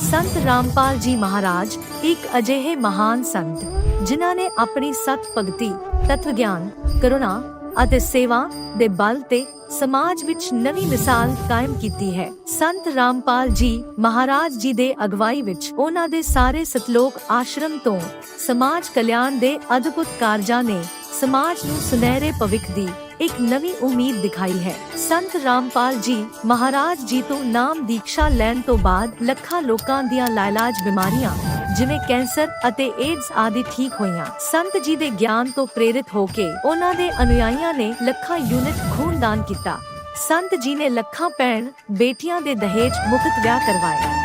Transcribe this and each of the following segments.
ਸੰਤ ਰਾਮਪਾਲ ਜੀ ਮਹਾਰਾਜ ਇੱਕ ਅਜਿਹੇ ਮਹਾਨ ਸੰਤ ਜਿਨ੍ਹਾਂ ਨੇ ਆਪਣੀ ਸਤ ਭਗਤੀ, ਤਤਵ ਗਿਆਨ, ਕਰੁਣਾ ਅਤੇ ਸੇਵਾ ਦੇ ਬਲ ਤੇ ਸਮਾਜ ਵਿੱਚ ਨਵੀਂ ਮਿਸਾਲ ਕਾਇਮ ਕੀਤੀ ਹੈ। ਸੰਤ ਰਾਮਪਾਲ ਜੀ ਮਹਾਰਾਜ ਜੀ ਦੇ ਅਗਵਾਈ ਵਿੱਚ ਉਹਨਾਂ ਦੇ ਸਾਰੇ ਸਤਲੋਕ ਆਸ਼ਰਮ ਤੋਂ ਸਮਾਜ ਕਲਿਆਣ ਦੇ ਅਦਭੁਤ ਕਾਰਜਾਂ ਨੇ ਸਮਾਜ ਨੂੰ ਸੁਨਹਿਰੇ ਭਵਿੱਖ ਦੀ ਇੱਕ ਨਵੀਂ ਉਮੀਦ ਦਿਖਾਈ ਹੈ। ਸੰਤ ਰਾਮਪਾਲ ਜੀ ਮਹਾਰਾਜ ਜੀ ਤੋਂ ਨਾਮ ਦੀਕਸ਼ਾ ਲੈਣ ਤੋਂ ਬਾਅਦ ਲੱਖਾਂ ਲੋਕਾਂ ਦੀਆਂ ਲਾਇਲਾਜ ਬਿਮਾਰੀਆਂ ਜਿਵੇਂ ਕੈਂਸਰ ਅਤੇ ਏਡਜ਼ ਆਦਿ ਠੀਕ ਹੋਈਆਂ। ਸੰਤ ਜੀ ਦੇ ਗਿਆਨ ਤੋਂ ਪ੍ਰੇਰਿਤ ਹੋ ਕੇ ਉਹਨਾਂ ਦੇ ਅਨੁਯਾਈਆਂ ਨੇ ਲੱਖਾਂ ਯੂਨਿਟ ਖੂਨ ਦਾਨ ਕੀਤਾ। ਸੰਤ ਜੀ ਨੇ ਲੱਖਾਂ ਭੈਣ ਬੇਟੀਆਂ ਦੇ ਦਹੇਜ ਮੁਕਤ ਵਿਆਹ ਕਰਵਾਏ।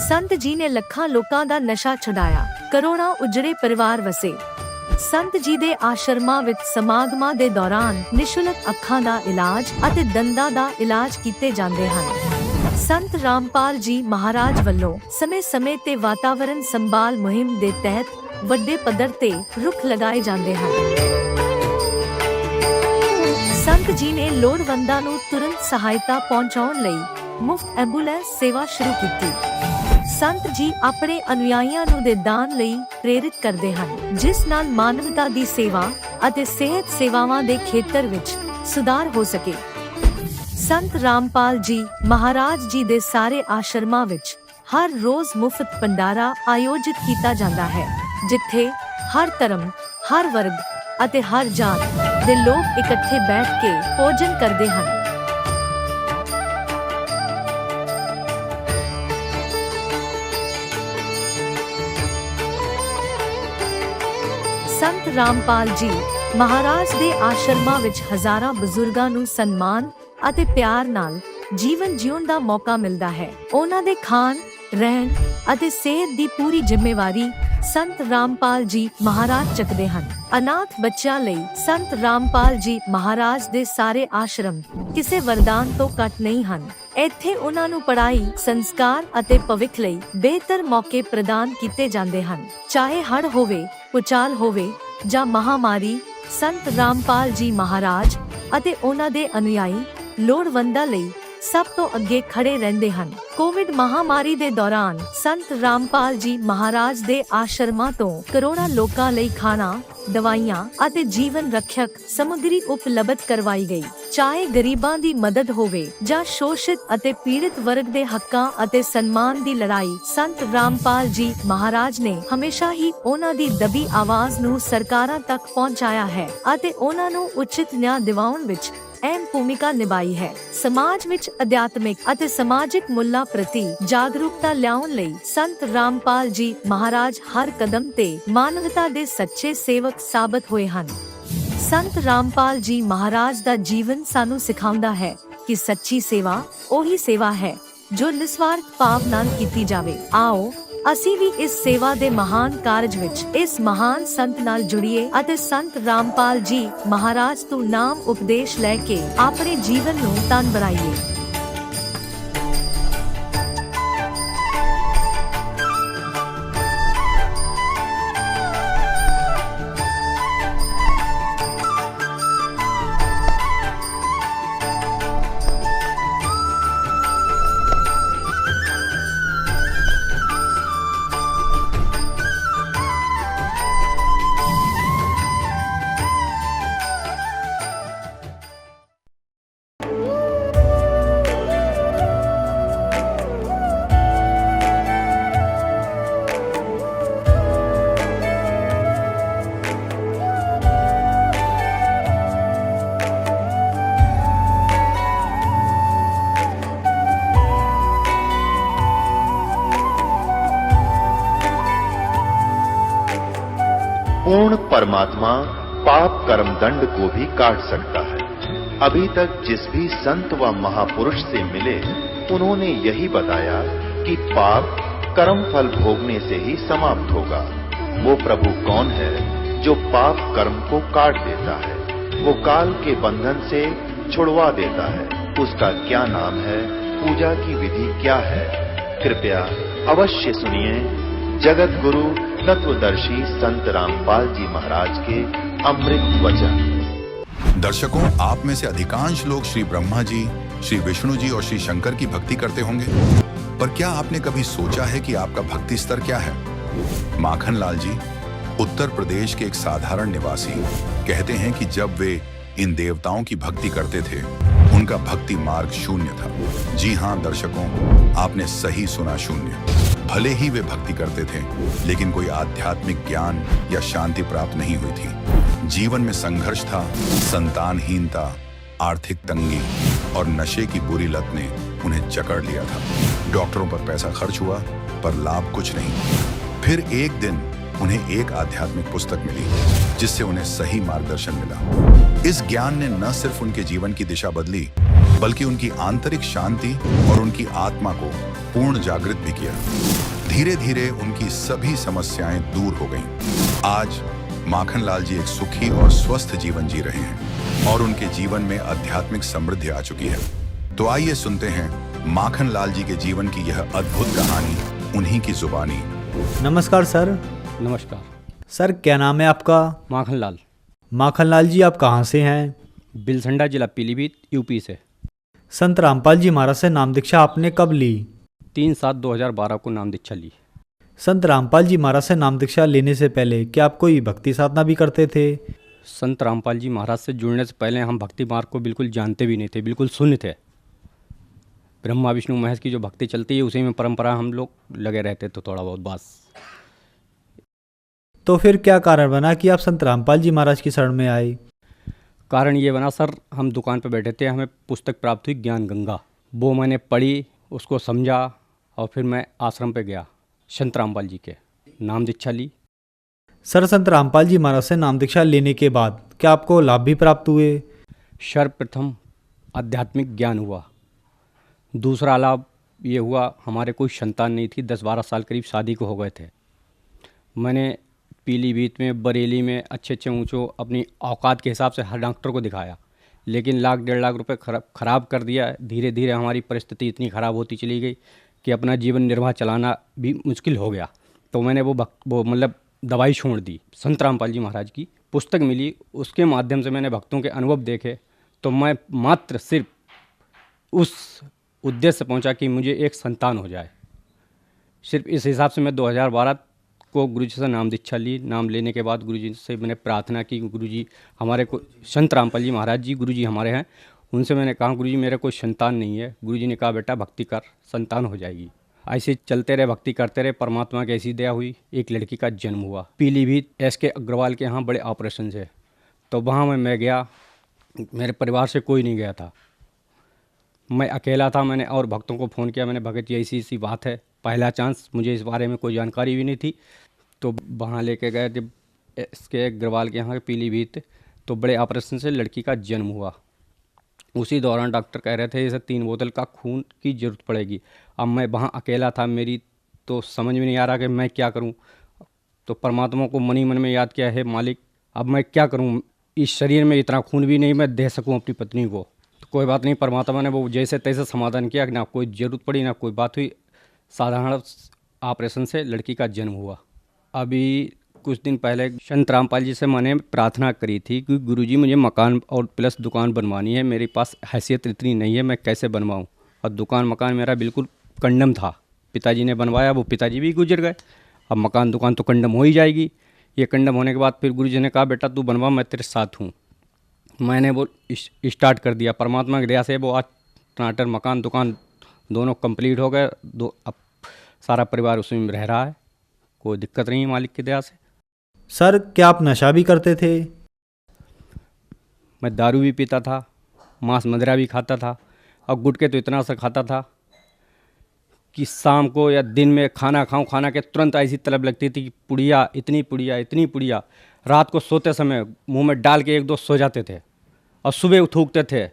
ਸੰਤ ਜੀ ਨੇ ਲੱਖਾਂ ਲੋਕਾਂ ਦਾ ਨਸ਼ਾ ਛੁਡਾਇਆ, ਕਰੋੜਾਂ ਉਜੜੇ ਪਰਿਵਾਰ ਵਸੇ। ਸੰਤ ਜੀ ਦੇ ਆਸ਼ਰਮਾਂ ਵਿੱਚ ਸਮਾਗਮਾਂ ਦੇ ਦੌਰਾਨ ਨਿਸ਼ੁਲਕ ਅੱਖਾਂ ਦਾ ਇਲਾਜ ਅਤੇ ਦੰਦਾਂ ਦਾ ਇਲਾਜ ਕੀਤੇ ਜਾਂਦੇ ਹਨ। ਸੰਤ ਰਾਮਪਾਲ ਜੀ ਮਹਾਰਾਜ ਵੱਲੋਂ ਸਮੇਂ-ਸਮੇਂ ਤੇ ਵਾਤਾਵਰਣ ਸੰਭਾਲ ਮੁਹਿੰਮ ਦੇ ਤਹਿਤ ਵੱਡੇ ਪੱਧਰ ਤੇ ਰੁੱਖ ਲਗਾਏ ਜਾਂਦੇ ਹਨ। ਸੰਤ ਜੀ ਨੇ ਲੋੜਵੰਦਾਂ ਨੂੰ ਤੁਰੰਤ ਸਹਾਇਤਾ ਪਹੁੰਚਾਉਣ ਲਈ ਮੁਫਤ ਐਂਬੂਲੈਂਸ ਸੇਵਾ ਸ਼ੁਰੂ ਕੀਤੀ। ਸੰਤ ਜੀ ਆਪਣੇ ਅਨੁਯਾਈਆਂ ਨੂੰ ਦੇ ਦਾਨ ਲਈ ਪ੍ਰੇਰਿਤ ਕਰਦੇ ਹਨ, ਜਿਸ ਨਾਲ ਮਾਨਵਤਾ ਦੀ ਸੇਵਾ ਅਤੇ ਸਿਹਤ ਸੇਵਾਵਾਂ ਦੇ ਖੇਤਰ ਵਿੱਚ ਸੁਧਾਰ ਹੋ ਸਕੇ। ਸੰਤ ਰਾਮਪਾਲ ਜੀ ਮਹਾਰਾਜ ਜੀ ਦੇ ਸਾਰੇ ਆਸ਼ਰਮਾਂ ਵਿੱਚ ਹਰ ਰੋਜ਼ ਮੁਫਤ ਭੰਡਾਰਾ ਆਯੋਜਿਤ ਕੀਤਾ ਜਾਂਦਾ ਹੈ, ਜਿੱਥੇ ਹਰ ਧਰਮ, ਹਰ ਵਰਗ ਅਤੇ ਹਰ ਜਾਤ ਦੇ ਲੋਕ ਇਕੱਠੇ ਬੈਠ ਕੇ ਭੋਜਨ ਕਰਦੇ ਹਨ। ਸੰਤ ਰਾਮਪਾਲ ਜੀ ਮਹਾਰਾਜ ਦੇ ਆਸ਼ਰਮਾਂ ਵਿੱਚ ਹਜ਼ਾਰਾਂ ਬਜ਼ੁਰਗਾਂ ਨੂੰ ਸਨਮਾਨ ਅਤੇ ਪਿਆਰ ਨਾਲ ਜੀਵਨ ਜਿਉਣ ਦਾ ਮੌਕਾ ਮਿਲਦਾ ਹੈ। ਉਹਨਾਂ ਦੇ ਖਾਣ, ਰਹਿਣ ਅਤੇ ਸਿਹਤ ਦੀ ਪੂਰੀ ਜ਼ਿੰਮੇਵਾਰੀ ਸੰਤ ਰਾਮਪਾਲ ਜੀ ਮਹਾਰਾਜ ਚੱਕਦੇ ਹਨ। ਅਨਾਥ ਬੱਚਿਆਂ ਲਈ ਸੰਤ ਰਾਮਪਾਲ ਜੀ ਮਹਾਰਾਜ ਦੇ ਸਾਰੇ ਆਸ਼ਰਮ ਕਿਸੇ ਵਰਦਾਨ ਤੋਂ ਘੱਟ ਨਹੀਂ ਹਨ। ਇੱਥੇ ਉਹਨਾਂ ਨੂੰ ਪੜ੍ਹਾਈ, ਸੰਸਕਾਰ ਅਤੇ ਭਵਿੱਖ ਲਈ ਬਿਹਤਰ ਮੌਕੇ ਪ੍ਰਦਾਨ ਕੀਤੇ ਜਾਂਦੇ ਹਨ। ਚਾਹੇ ਹੜ੍ਹ ਹੋਵੇ, ਭੂਚਾਲ ਹੋਵੇ ਜਾਂ ਮਹਾਮਾਰੀ, ਸੰਤ ਰਾਮਪਾਲ ਜੀ ਮਹਾਰਾਜ ਅਤੇ ਉਹਨਾਂ ਦੇ ਅਨੁਯਾਈ ਲੋੜਵੰਦਾਂ ਲਈ ਸਭ ਤੋਂ ਅੱਗੇ ਖੜੇ ਰਹਿੰਦੇ ਹਨ। ਕੋਵਿਡ ਮਹਾਮਾਰੀ ਦੇ ਦੌਰਾਨ ਸੰਤ ਰਾਮਪਾਲ ਜੀ ਮਹਾਰਾਜ ਦੇ ਆਸ਼ਰਮਾਂ ਤੋਂ ਕਰੋੜਾਂ ਲੋਕਾਂ ਲਈ ਖਾਣਾ, ਦਵਾਈਆਂ ਅਤੇ ਜੀਵਨ ਰੱਖਿਅਕ ਸਮੱਗਰੀ ਉਪਲਬਧ ਕਰਵਾਈ ਗਈ। ਚਾਹੇ ਗਰੀਬਾਂ ਦੀ ਮਦਦ ਹੋਵੇ ਜਾਂ ਸ਼ੋਸ਼ਿਤ ਅਤੇ ਪੀੜਿਤ ਵਰਗ ਦੇ ਹੱਕਾਂ ਅਤੇ ਸਨਮਾਨ ਦੀ ਲੜਾਈ, ਸੰਤ ਰਾਮਪਾਲ ਜੀ ਮਹਾਰਾਜ ਨੇ ਹਮੇਸ਼ਾ ਹੀ ਉਹਨਾਂ ਦੀ ਦਬੀ ਆਵਾਜ਼ ਨੂੰ ਸਰਕਾਰਾਂ ਤੱਕ ਪਹੁੰਚਾਇਆ ਹੈ ਅਤੇ ਉਹਨਾਂ ਨੂੰ ਉਚਿਤ ਨਿਆਂ ਦਿਵਾਉਣ ਵਿੱਚ ਅਹਿਮ ਭੂਮਿਕਾ ਨਿਭਾਈ ਹੈ। ਸਮਾਜ ਵਿੱਚ ਅਧਿਆਤਮਿਕ ਅਤੇ ਸਮਾਜਿਕ ਮੁੱਲਾਂ ਪ੍ਰਤੀ ਜਾਗਰੂਕਤਾ ਲਿਆਉਣ ਲਈ ਸੰਤ ਰਾਮਪਾਲ ਜੀ ਮਹਾਰਾਜ ਹਰ ਕਦਮ ਤੇ ਮਾਨਵਤਾ ਦੇ ਸੱਚੇ ਸੇਵਕ ਸਾਬਤ ਹੋਏ ਹਨ। ਸੰਤ ਰਾਮਪਾਲ ਜੀ ਮਹਾਰਾਜ ਦਾ ਜੀਵਨ ਸਾਨੂੰ ਸਿਖਾਉਂਦਾ ਹੈ ਕਿ ਸੱਚੀ ਸੇਵਾ ਉਹੀ ਸੇਵਾ ਹੈ ਜੋ ਨਿਸਵਾਰਥ ਭਾਵ ਨਾਲ ਕੀਤੀ ਜਾਵੇ। ਆਓ ਅਸੀਂ ਵੀ ਇਸ ਸੇਵਾ ਦੇ ਮਹਾਨ ਕਾਰਜ ਵਿੱਚ ਇਸ ਮਹਾਨ ਸੰਤ ਨਾਲ ਜੁੜੀਏ ਅਤੇ ਸੰਤ ਰਾਮਪਾਲ ਜੀ ਮਹਾਰਾਜ ਤੋਂ ਨਾਮ ਉਪਦੇਸ਼ ਲੈ ਕੇ ਆਪਣੇ ਜੀਵਨ ਨੂੰ ਧਨ ਬਣਾਈਏ। पूर्ण परमात्मा पाप कर्म दंड को भी काट सकता है। अभी तक जिस भी संत व महापुरुष से मिले उन्होंने यही बताया कि पाप कर्म फल भोगने से ही समाप्त होगा। वो प्रभु कौन है जो पाप कर्म को काट देता है, वो काल के बंधन से छुड़वा देता है। उसका क्या नाम है, पूजा की विधि क्या है? कृपया अवश्य सुनिए जगत गुरु तत्वदर्शी संत रामपाल जी महाराज के अमृत वचन। दर्शकों, आप में से अधिकांश लोग श्री ब्रह्मा जी, श्री विष्णु जी और श्री शंकर की भक्ति करते होंगे, पर क्या आपने कभी सोचा है कि आपका भक्ति स्तर क्या है? माखन लाल जी, उत्तर प्रदेश के एक साधारण निवासी, कहते हैं कि जब वे इन देवताओं की भक्ति करते थे, उनका भक्ति मार्ग शून्य था। जी हाँ दर्शकों, आपने सही सुना, शून्य। भले ही वे भक्ति करते थे, लेकिन कोई आध्यात्मिक ज्ञान या शांति प्राप्त नहीं हुई थी। जीवन में संघर्ष था, संतानहीनता, आर्थिक तंगी और नशे की बुरी लत ने उन्हें जकड़ लिया था। डॉक्टरों पर पैसा खर्च हुआ, पर लाभ कुछ नहीं। फिर एक दिन उन्हें एक आध्यात्मिक पुस्तक मिली, जिससे उन्हें सही मार्गदर्शन मिला। इस ज्ञान ने न सिर्फ उनके जीवन की दिशा बदली, बल्कि उनकी आंतरिक शांति और उनकी आत्मा को पूर्ण जागृत भी किया। धीरे धीरे उनकी सभी समस्याएं दूर हो गईं। आज माखन लाल जी एक सुखी और स्वस्थ जीवन जी रहे हैं और उनके जीवन में आध्यात्मिक समृद्धि आ चुकी है। तो आइए सुनते हैं माखन लाल जी के जीवन की यह अद्भुत कहानी, उन्हीं की जुबानी। नमस्कार सर। नमस्कार सर, क्या नाम है आपका? माखन लाल। माखन लाल जी, आप कहाँ से हैं? बिलसंडा जिला पीलीभीत, यूपी से। संत रामपाल जी महाराज से नाम दीक्षा आपने कब ली? 3/7/2012 को नाम दीक्षा ली। संत रामपाल जी महाराज से नाम दीक्षा लेने से पहले क्या आप कोई भक्ति साधना भी करते थे? संत रामपाल जी महाराज से जुड़ने से पहले हम भक्ति मार्ग को बिल्कुल जानते भी नहीं थे, बिल्कुल शून्य थे। ब्रह्मा विष्णु महेश की जो भक्ति चलती है उसी में परंपरा हम लोग लगे रहते थे थोड़ा बहुत, बस। तो फिर क्या कारण बना कि आप संत रामपाल जी महाराज की शरण में आए? कारण ये बना सर, हम दुकान पर बैठे थे, हमें पुस्तक प्राप्त हुई ज्ञान गंगा। वो मैंने पढ़ी, उसको समझा और फिर मैं आश्रम पे गया, संत रामपाल जी के नाम दीक्षा ली। सर, संत रामपाल जी महाराज से नाम दीक्षा लेने के बाद क्या आपको लाभ भी प्राप्त हुए? सर्वप्रथम आध्यात्मिक ज्ञान हुआ। दूसरा लाभ ये हुआ, हमारे कोई संतान नहीं थी, 10-12 साल करीब शादी को हो गए थे। मैंने पीलीभीत में, बरेली में अच्छे ऊँचों अपनी औकात के हिसाब से हर डॉक्टर को दिखाया, लेकिन 1-1.5 लाख रुपए खराब कर दिया। धीरे धीरे हमारी परिस्थिति इतनी ख़राब होती चली गई कि अपना जीवन निर्वाह चलाना भी मुश्किल हो गया। तो मैंने वो मतलब दवाई छोड़ दी। संत रामपाल जी महाराज की पुस्तक मिली, उसके माध्यम से मैंने भक्तों के अनुभव देखे, तो मैं मात्र सिर्फ उस उद्देश्य से पहुंचा कि मुझे एक संतान हो जाए। सिर्फ इस हिसाब से मैं 2012 को गुरु जी से नाम दीक्षा ली। नाम लेने के बाद गुरु जी से मैंने प्रार्थना की, गुरु जी हमारे को, संत रामपाल जी महाराज जी गुरु जी हमारे हैं, उनसे मैंने कहा गुरु जी मेरा कोई संतान नहीं है। गुरु जी ने कहा बेटा भक्ति कर, संतान हो जाएगी। ऐसे चलते रहे, भक्ति करते रहे, परमात्मा की ऐसी दया हुई, एक लड़की का जन्म हुआ। पीलीभीत SK अग्रवाल के यहाँ बड़े ऑपरेशन से, तो वहाँ मैं गया, मेरे परिवार से कोई नहीं गया था, मैं अकेला था। मैंने और भक्तों को फ़ोन किया, मैंने भगत जी ऐसी बात है, पहला चांस, मुझे इस बारे में कोई जानकारी भी नहीं थी। तो वहाँ लेके गए जब SK अग्रवाल के यहाँ पीलीभीत, तो बड़े ऑपरेशन से लड़की का जन्म हुआ। उसी दौरान डॉक्टर कह रहे थे इसे 3 बोतल का खून की ज़रूरत पड़ेगी। अब मैं वहाँ अकेला था, मेरी तो समझ में नहीं आ रहा कि मैं क्या करूँ। तो परमात्मा को मन ही मन में याद किया, है मालिक अब मैं क्या करूँ, इस शरीर में इतना खून भी नहीं मैं दे सकूँ अपनी पत्नी को। तो कोई बात नहीं, परमात्मा ने वो जैसे तैसे समाधान किया, ना कोई ज़रूरत पड़ी ना कोई बात हुई। साधारण ऑपरेशन से लड़की का जन्म हुआ। अभी कुछ दिन पहले संत रामपाल जी से मैंने प्रार्थना करी थी कि गुरुजी मुझे मकान और प्लस दुकान बनवानी है, मेरे पास हैसियत इतनी नहीं है, मैं कैसे बनवाऊं। और दुकान मकान मेरा बिल्कुल कंडम था, पिताजी ने बनवाया, वो पिताजी भी गुजर गए। अब मकान दुकान तो कंडम हो ही जाएगी। ये कंडम होने के बाद फिर गुरुजी ने कहा बेटा तू बनवा, मैं तेरे साथ हूँ। मैंने वो स्टार्ट कर दिया। परमात्मा की दया से वो आज टनाटर मकान दुकान दोनों कंप्लीट हो गए। अब सारा परिवार उसी में रह रहा है, कोई दिक्कत नहीं है मालिक की दया से। सर, क्या आप नशा भी करते थे? मैं दारू भी पीता था, मांस मदिरा भी खाता था, और गुटखे तो इतना सा खाता था कि शाम को या दिन में खाना खाऊं, खाना के तुरंत ऐसी तलब लगती थी कि पुड़िया, इतनी पुड़िया, इतनी पुड़िया। रात को सोते समय मुंह में डाल के 1-2 सो जाते थे और सुबह थूकते थे।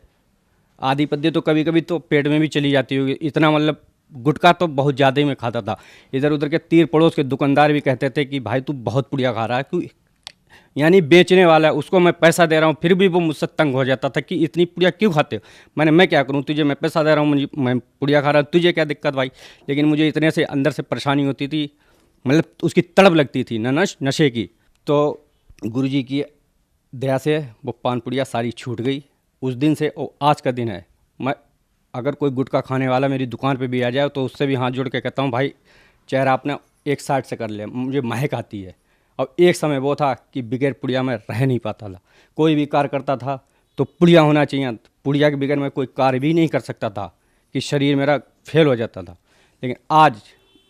आधी पद्दी तो कभी कभी तो पेट में भी चली जाती होगी, इतना मतलब गुटखा तो बहुत ज़्यादा ही मैं खाता था। इधर उधर के तीर पड़ोस के दुकानदार भी कहते थे कि भाई तू बहुत पुड़िया खा रहा है, क्यों, यानी बेचने वाला है, उसको मैं पैसा दे रहा हूँ, फिर भी वो मुझसे तंग हो जाता था कि इतनी पुड़िया क्यों खाते हो। मैं क्या करूँ, तुझे मैं पैसा दे रहा हूँ, मैं पुड़िया खा रहा हूँ, तुझे क्या दिक्कत भाई। लेकिन मुझे इतने से अंदर से परेशानी होती थी, मतलब उसकी तड़प लगती थी नशे की। तो गुरुजी की दया से वो पान पुड़िया सारी छूट गई। उस दिन से आज का दिन है, मैं अगर कोई गुटखा खाने वाला मेरी दुकान पे भी आ जाए तो उससे भी हाथ जोड़ के कहता हूँ, भाई चेहरा अपना एक साइड से कर ले, मुझे महक आती है। और एक समय वो था कि बगैर पुड़िया में रह नहीं पाता था। कोई भी कार्य करता था तो पुड़िया होना चाहिए, पुड़िया के बगैर मैं कोई कार्य भी नहीं कर सकता था, कि शरीर मेरा फेल हो जाता था। लेकिन आज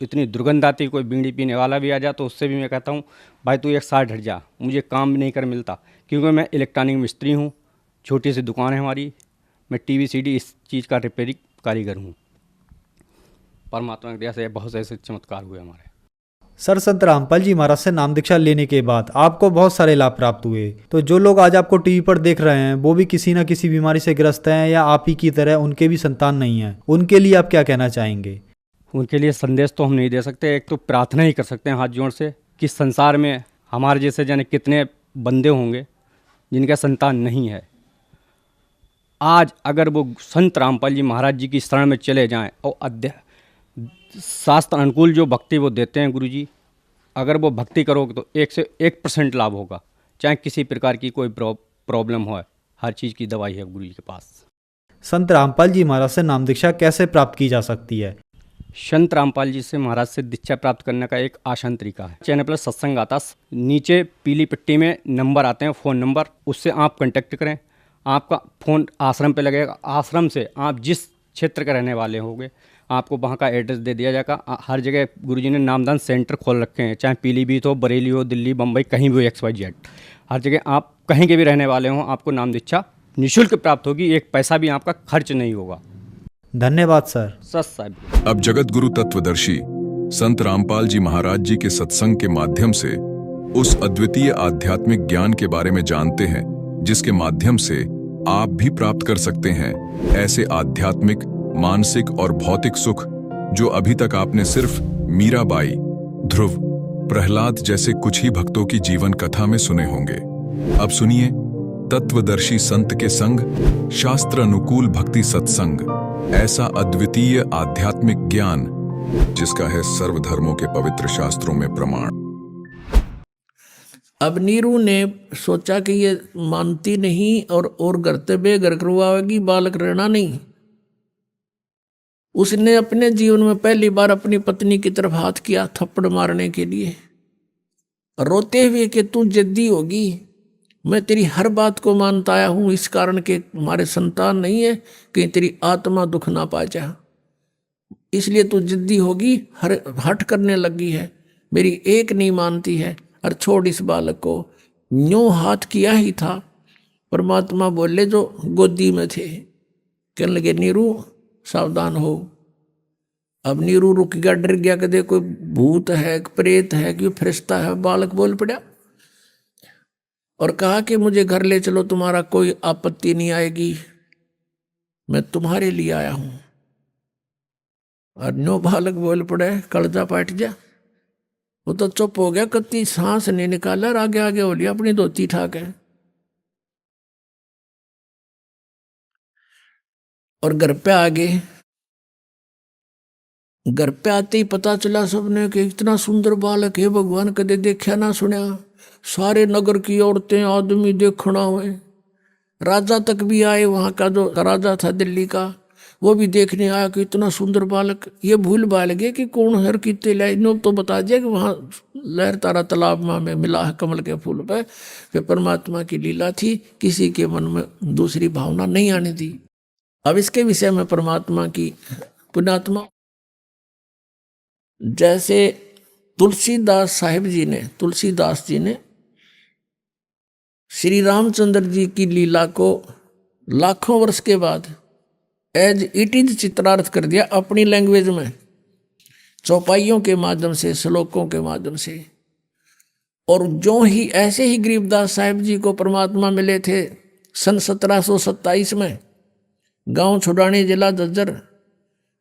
इतनी दुर्गंध आती, कोई बीड़ी पीने वाला भी आ जाए तो उससे भी मैं कहता हूँ, भाई तू एक साइड हट जा, मुझे काम भी नहीं कर मिलता, क्योंकि मैं इलेक्ट्रॉनिक मिस्त्री हूँ, छोटी सी दुकान है हमारी, मैं टीवी सीडी इस चीज़ का रिपेयरिंग कारीगर हूँ। परमात्मा की दया से बहुत से ऐसे चमत्कार हुए हमारे। सर, संत रामपाल जी महाराज से नाम दीक्षा लेने के बाद आपको बहुत सारे लाभ प्राप्त हुए। तो जो लोग आज आपको टीवी पर देख रहे हैं वो भी किसी न किसी बीमारी से ग्रस्त हैं या आप ही की तरह उनके भी संतान नहीं है, उनके लिए आप क्या कहना चाहेंगे? उनके लिए संदेश तो हम नहीं दे सकते, एक तो प्रार्थना ही कर सकते हैं हाथ जोड़ से कि संसार में हमारे जैसे जाने कितने बंदे होंगे जिनका संतान नहीं है। आज अगर वो संत रामपाल जी महाराज जी की शरण में चले जाएं और शास्त्र अनुकूल जो भक्ति वो देते हैं गुरुजी, अगर वो भक्ति करोगे तो 1 से 1% लाभ होगा। चाहे किसी प्रकार की कोई प्रॉब्लम हो, हर चीज़ की दवाई है गुरुजी के पास। संत रामपाल जी महाराज से नाम दीक्षा कैसे प्राप्त की जा सकती है? संत रामपाल जी से महाराज से दीक्षा प्राप्त करने का एक आसान तरीका है। चैनल पर सत्संग आता, नीचे पीली पट्टी में नंबर आते हैं, फ़ोन नंबर, उससे आप कांटेक्ट करें। आपका फ़ोन आश्रम पे लगेगा, आश्रम से आप जिस क्षेत्र के रहने वाले होंगे आपको वहाँ का एड्रेस दे दिया जाएगा। हर जगह गुरुजी ने नामदान सेंटर खोल रखे हैं, चाहे पीलीभीत हो, बरेली हो, दिल्ली, बम्बई, कहीं भी हो, XYZ, हर जगह आप कहीं के भी रहने वाले हों आपको नाम दीक्षा निःशुल्क प्राप्त होगी, एक पैसा भी आपका खर्च नहीं होगा। धन्यवाद सर। सत साहिब। अब जगत गुरु तत्वदर्शी संत रामपाल जी महाराज जी के सत्संग के माध्यम से उस अद्वितीय आध्यात्मिक ज्ञान के बारे में जानते हैं जिसके माध्यम से आप भी प्राप्त कर सकते हैं ऐसे आध्यात्मिक, मानसिक और भौतिक सुख जो अभी तक आपने सिर्फ मीराबाई, ध्रुव, प्रहलाद जैसे कुछ ही भक्तों की जीवन कथा में सुने होंगे। अब सुनिए तत्वदर्शी संत के संग शास्त्र अनुकूल भक्ति सत्संग, ऐसा अद्वितीय आध्यात्मिक ज्ञान जिसका है सर्वधर्मों के पवित्र शास्त्रों में प्रमाण। अब नीरू ने सोचा कि ये मानती नहीं और घर ते बेघर करवाएगी, बालक रहना नहीं। उसने अपने जीवन में पहली बार अपनी पत्नी की तरफ हाथ किया थप्पड़ मारने के लिए, रोते हुए कि तू जिद्दी होगी, मैं तेरी हर बात को मानता आया हूं, इस कारण के हमारे संतान नहीं है कि तेरी आत्मा दुख ना पा जा, इसलिए तू जिद्दी होगी, हट करने लगी है, मेरी एक नहीं मानती है, और छोड़ इस बालक को। यूं हाथ किया ही था, परमात्मा बोले जो गोदी में थे, कहने लगे नीरू सावधान हो। अब नीरू रुक गया, डर गया कि दे कोई भूत है, प्रेत है, कि फरिश्ता है। बालक बोल पड़ा और कहा कि मुझे घर ले चलो, तुम्हारा कोई आपत्ति नहीं आएगी, मैं तुम्हारे लिए आया हूं। और नो बालक बोल पड़े कलजा पाट जा। वो तो चुप हो गया, कत्ती सांस नहीं निकाला और आगे आगे हो लिया, अपनी धोती ठाक है। और घर पे आ गए। घर पे आते ही पता चला सबने कि इतना सुंदर बालक है, भगवान कदे देखा ना सुना। सारे नगर की औरतें आदमी देखना हुए, राजा तक भी आए, वहां का जो राजा था दिल्ली का वो भी देखने आया कि इतना सुंदर बालक। ये भूल भाल गए कि कौन हर कितने लाइनों तो बता दिया कि वहाँ लहर तारा तालाब में मिला है कमल के फूल पे। फिर परमात्मा की लीला थी, किसी के मन में दूसरी भावना नहीं आने दी। अब इसके विषय में परमात्मा की पुण्यात्मा, जैसे तुलसीदास जी ने श्री रामचंद्र जी की लीला को लाखों वर्ष के बाद एज इट इज चित्रार्थ कर दिया अपनी लैंग्वेज में, चौपाइयों के माध्यम से, श्लोकों के माध्यम से। और जो ही ऐसे ही गरीबदास साहिब जी को परमात्मा मिले थे सन 1727 में, गांव छुड़ानी, जिला झज्जर,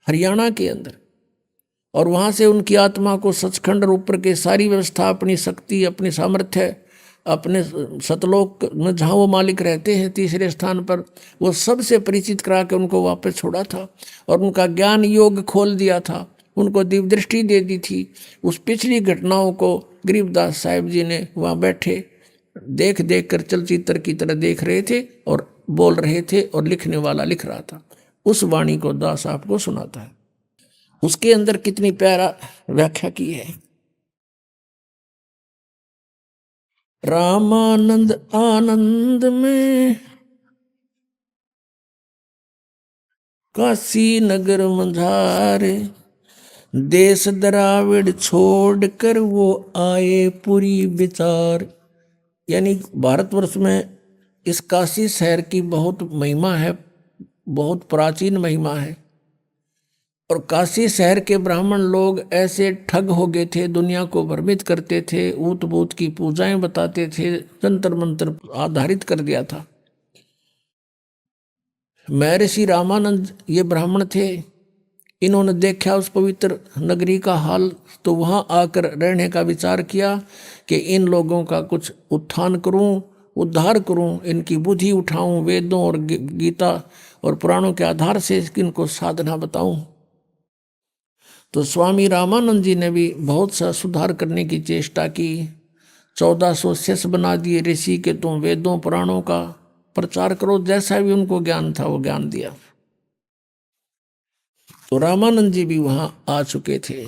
हरियाणा के अंदर। और वहाँ से उनकी आत्मा को सचखंड और ऊपर के सारी व्यवस्था, अपनी शक्ति, अपनी सामर्थ्य, अपने सतलोक में जहाँ वो मालिक रहते हैं तीसरे स्थान पर, वो सबसे परिचित करा के उनको वापस छोड़ा था और उनका ज्ञान योग खोल दिया था, उनको दिव्य दृष्टि दे दी थी। उस पिछली घटनाओं को गरीबदास साहिब जी ने वहाँ बैठे देख देख कर चलचित्र की तरह देख रहे थे और बोल रहे थे और लिखने वाला लिख रहा था। उस वाणी को दास आपको सुनाता है। उसके अंदर कितनी प्यारा व्याख्या की है। रामानंद आनंद में काशी नगर मंझारे, देश द्राविड छोड़ कर वो आए पुरी विचार। यानी भारतवर्ष में इस काशी शहर की बहुत महिमा है, बहुत प्राचीन महिमा है। और काशी शहर के ब्राह्मण लोग ऐसे ठग हो गए थे, दुनिया को भ्रमित करते थे, ऊत बूत की पूजाएं बताते थे, जंतर मंत्र आधारित कर दिया था। महर्षि रामानंद ये ब्राह्मण थे, इन्होंने देखा उस पवित्र नगरी का हाल, तो वहाँ आकर रहने का विचार किया कि इन लोगों का कुछ उत्थान करूं, उद्धार करूं, इनकी बुद्धि उठाऊं, वेदों और गीता और पुराणों के आधार से इनको साधना बताऊं। तो स्वामी रामानंद जी ने भी बहुत सा सुधार करने की चेष्टा की। 1400 शिष्य बना दिए ऋषि के, तुम वेदों पुराणों का प्रचार करो, जैसा भी उनको ज्ञान था वो ज्ञान दिया। तो रामानंद जी भी वहां आ चुके थे।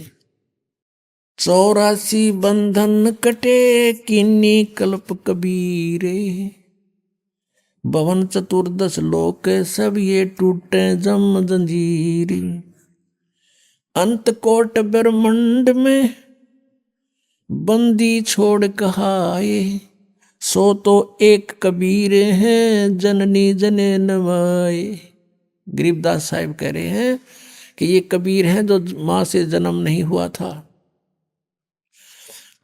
84 बंधन कटे किन्नी कल्प कबीरे, भवन चतुर्दश लोक सब ये टूटे जम जंजीरी। अंत कोट ब्रह्मंड में बंदी छोड़ कहाए, सो तो एक कबीर हैं जननी जने नवाए। गरीबदास साहिब कह रहे हैं कि ये कबीर हैं जो माँ से जन्म नहीं हुआ था।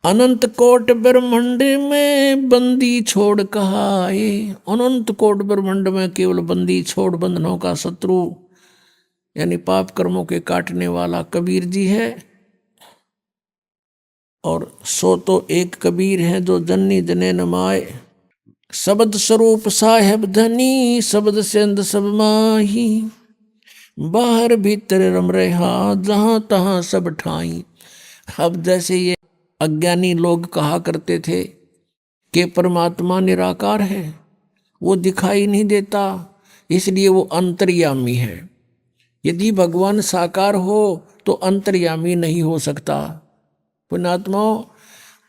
अनंत कोट ब्रह्मंड में बंदी छोड़ कहाए। अनंत कोट ब्रह्मंड में केवल बंदी छोड़, बंधनों का शत्रु यानी पाप कर्मों के काटने वाला कबीर जी है। और सो तो एक कबीर है जो जननी जने नमाए। शब्द स्वरूप साहेब धनी, शब्द सेंद सब माही, बाहर भीतर रम रहा जहां तहां सब ठाई। अब जैसे ये अज्ञानी लोग कहा करते थे कि परमात्मा निराकार है, वो दिखाई नहीं देता, इसलिए वो अंतर्यामी है। यदि भगवान साकार हो तो अंतर्यामी नहीं हो सकता। पुण्यात्माओं,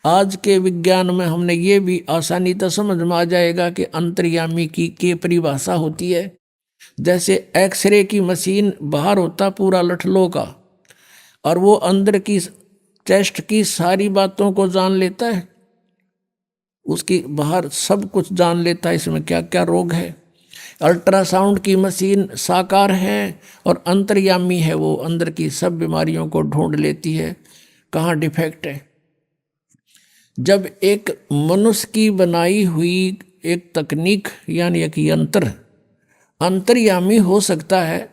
आज के विज्ञान में हमने ये भी आसानी तो समझ में आ जाएगा कि अंतर्यामी की परिभाषा होती है। जैसे एक्सरे की मशीन बाहर होता पूरा लठलों का, और वो अंदर की चेस्ट की सारी बातों को जान लेता है, उसकी बाहर सब कुछ जान लेता है, इसमें क्या क्या रोग है। अल्ट्रासाउंड की मशीन साकार है और अंतर्यामी है, वो अंदर की सब बीमारियों को ढूंढ लेती है, कहाँ डिफेक्ट है। जब एक मनुष्य की बनाई हुई एक तकनीक यानी एक यंत्र अंतर्यामी हो सकता है,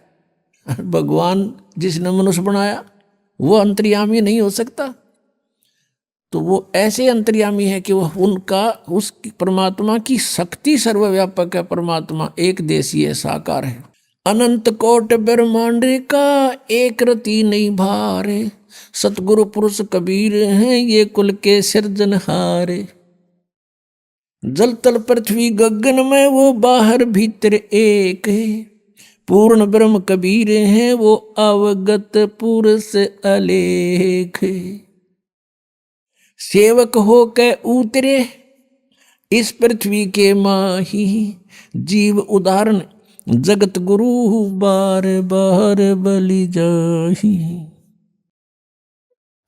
भगवान जिसने मनुष्य बनाया वो अंतर्यामी नहीं हो सकता। तो वो ऐसे अंतर्यामी है कि वो उनका उस परमात्मा की शक्ति सर्वव्यापक है। परमात्मा एक देशीय साकार है। अनंत कोट ब्रह्मांड का एक रति नहीं भारे, सतगुरु पुरुष कबीर हैं ये कुल के सिरजनहारे। जल तल पृथ्वी गगन में वो बाहर भीतर एक है, पूर्ण ब्रह्म कबीर हैं वो अवगत पुरुष अलेख। सेवक हो के उतरे इस पृथ्वी के माही, जीव उदाहरण जगत गुरु बार बार बलि जाही।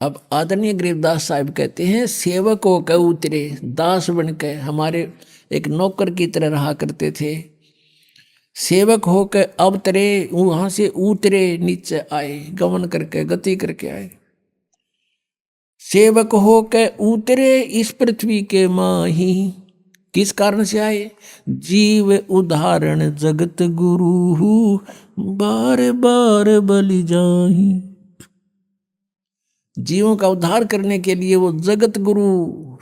अब आदरणीय गरीबदास साहिब कहते हैं सेवक हो के उतरे, दास बन के हमारे एक नौकर की तरह रहा करते थे। सेवक हो के अवतरे, वहां से उतरे, नीचे आए, गमन करके गति करके आए। सेवक हो के उतरे इस पृथ्वी के माही, किस कारण से आए? जीव उदाहरण जगत गुरु बार बार बलि जाही। जीवों का उद्धार करने के लिए वो जगत गुरु,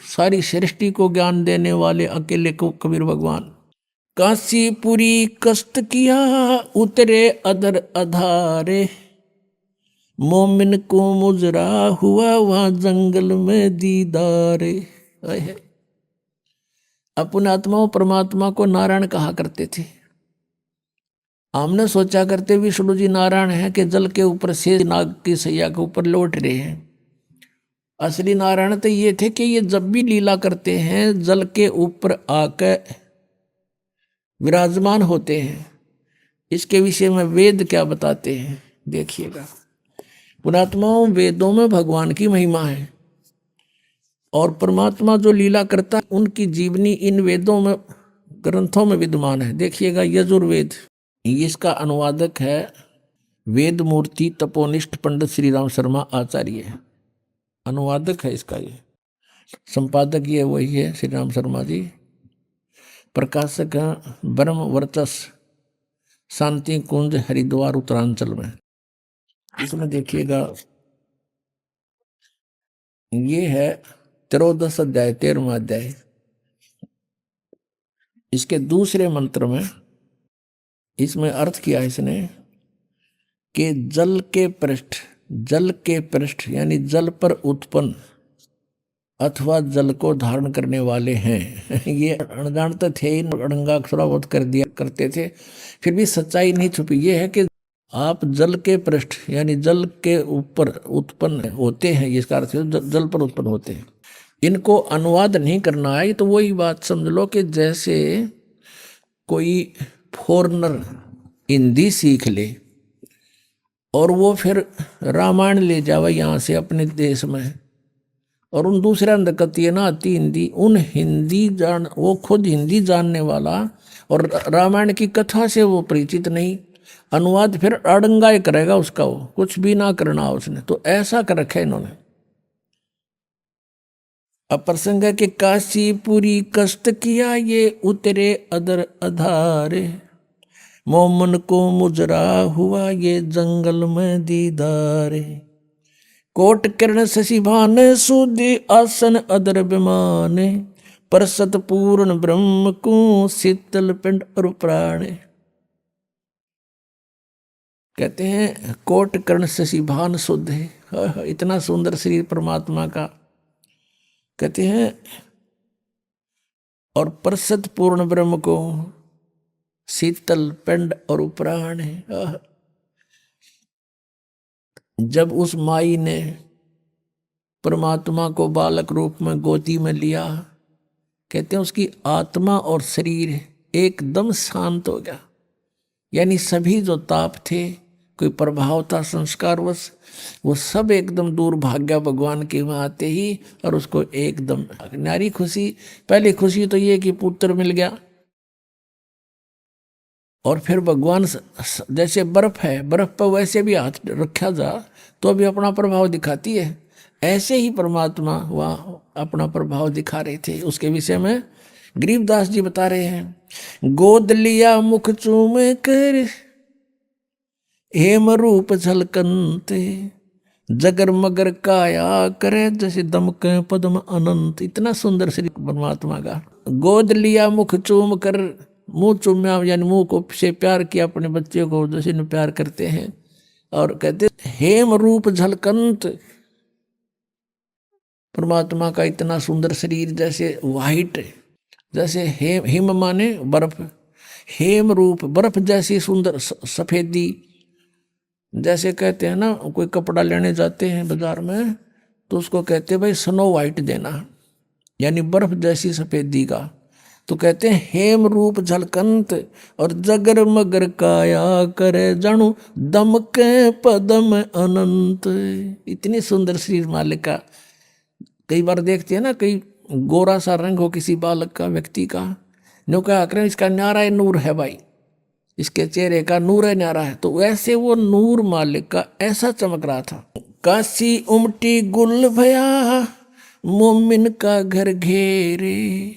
सारी सृष्टि को ज्ञान देने वाले अकेले को कबीर भगवान। काशीपुरी कष्ट किया उतरे अदर अधारे, मोमिन को मुजरा हुआ वहां जंगल में दीदारे। अपने आत्माओं परमात्मा को नारायण कहा करते थे। हमने सोचा करते विष्णु जी नारायण है कि जल के ऊपर से नाग की सैया के ऊपर लौट रहे हैं। असली नारायण तो ये थे कि ये जब भी लीला करते हैं जल के ऊपर आकर विराजमान होते हैं। इसके विषय में वेद क्या बताते हैं देखिएगा। पुणात्माओं, वेदों में भगवान की महिमा है और परमात्मा जो लीला करता है उनकी जीवनी इन वेदों में, ग्रंथों में विद्यमान है। देखिएगा यजुर्वेद, इसका अनुवादक है वेद मूर्ति तपोनिष्ठ पंडित श्री राम शर्मा आचार्य, अनुवादक है इसका। ये संपादक ये वही है श्री राम शर्मा जी। प्रकाशक है ब्रह्म वर्चस शांति कुंज हरिद्वार उत्तरांचल में। इसमें देखिएगा ये है 13 अध्याय 13वां अध्याय। इसके दूसरे मंत्र में इसमें अर्थ किया इसने कि जल के पृष्ठ यानी जल पर उत्पन्न अथवा जल को धारण करने वाले हैं। ये अणजानते थे, अड़ंगाक्षरावत कर दिया करते थे, फिर भी सच्चाई नहीं छुपी। ये है कि आप जल के पृष्ठ यानी जल के ऊपर उत्पन्न होते हैं, इसका अर्थ जल पर उत्पन्न होते हैं। इनको अनुवाद नहीं करना है तो वही बात समझ लो कि जैसे कोई फॉरेनर हिंदी सीख ले और वो फिर रामायण ले जावे यहाँ से अपने देश में, और उन दूसरे अंधकतीय ना आती हिंदी, उन हिंदी वो खुद हिंदी जानने वाला और रामायण की कथा से वो परिचित नहीं, अनुवाद फिर अड़ंगाए करेगा उसका, वो कुछ भी ना करना उसने। तो ऐसा कर रखा है इन्होंने। अब प्रसंग है कि काशीपुरी कष्ट किया ये उतरे अदर अधारे, मोमन को मुजरा हुआ ये जंगल में दीदारे, कोट किरण शशि भान सुधि आसन अदर विमाने, परसत पूर्ण ब्रह्म को शीतल पिंड और प्राण। कहते हैं कोट कर्ण शशि भान शुद्ध है, इतना सुंदर शरीर परमात्मा का। कहते हैं और परसत पूर्ण ब्रह्म को शीतल पिंड और प्राण है। जब उस माई ने परमात्मा को बालक रूप में गोदी में लिया, कहते हैं उसकी आत्मा और शरीर एकदम शांत हो गया। यानी सभी जो ताप थे, कोई प्रभाव था संस्कारवश, वो सब एकदम दूर भाग गया भगवान के वहाँ आते ही, और उसको एकदम नारी खुशी। पहली खुशी तो ये कि पुत्र मिल गया, और फिर भगवान जैसे बर्फ है, बर्फ पर वैसे भी हाथ रखा जा तो भी अपना प्रभाव दिखाती है, ऐसे ही परमात्मा वहाँ अपना प्रभाव दिखा रहे थे। उसके विषय में गरीबदास जी बता रहे हैं, गोद लिया मुख चूम कर हेम रूप झलकंते, जगर मगर काया करे जैसे दमक पद्म अनंत। इतना सुंदर श्री परमात्मा का। गोद लिया मुख चूम कर, मुंह चूम्या यानी मुंह को से प्यार किया अपने बच्चे को जैसे न प्यार करते हैं। और कहते हेम रूप झलकंत, परमात्मा का इतना सुंदर शरीर जैसे वाइट, जैसे हिम माने बर्फ, हेम रूप बर्फ जैसी सुंदर सफेदी। जैसे कहते हैं ना कोई कपड़ा लेने जाते हैं बाजार में तो उसको कहते हैं भाई स्नो वाइट देना, यानी बर्फ जैसी सफेदी का। तो कहते हैं हेम रूप झलकंत और जगर मगर काया करे जानू दमके पदम अनंत। इतनी सुंदर शरीर मालिक का। कई बार देखते हैं ना, कई गोरा सा रंग हो किसी बालक का, व्यक्ति का, नो क्या करें इसका न्यारा नूर है भाई, इसके चेहरे का नूर है न्यारा है। तो वैसे वो नूर मालिक का ऐसा चमक रहा था। काशी उमटी गुल भया मोमिन का घर घेरे,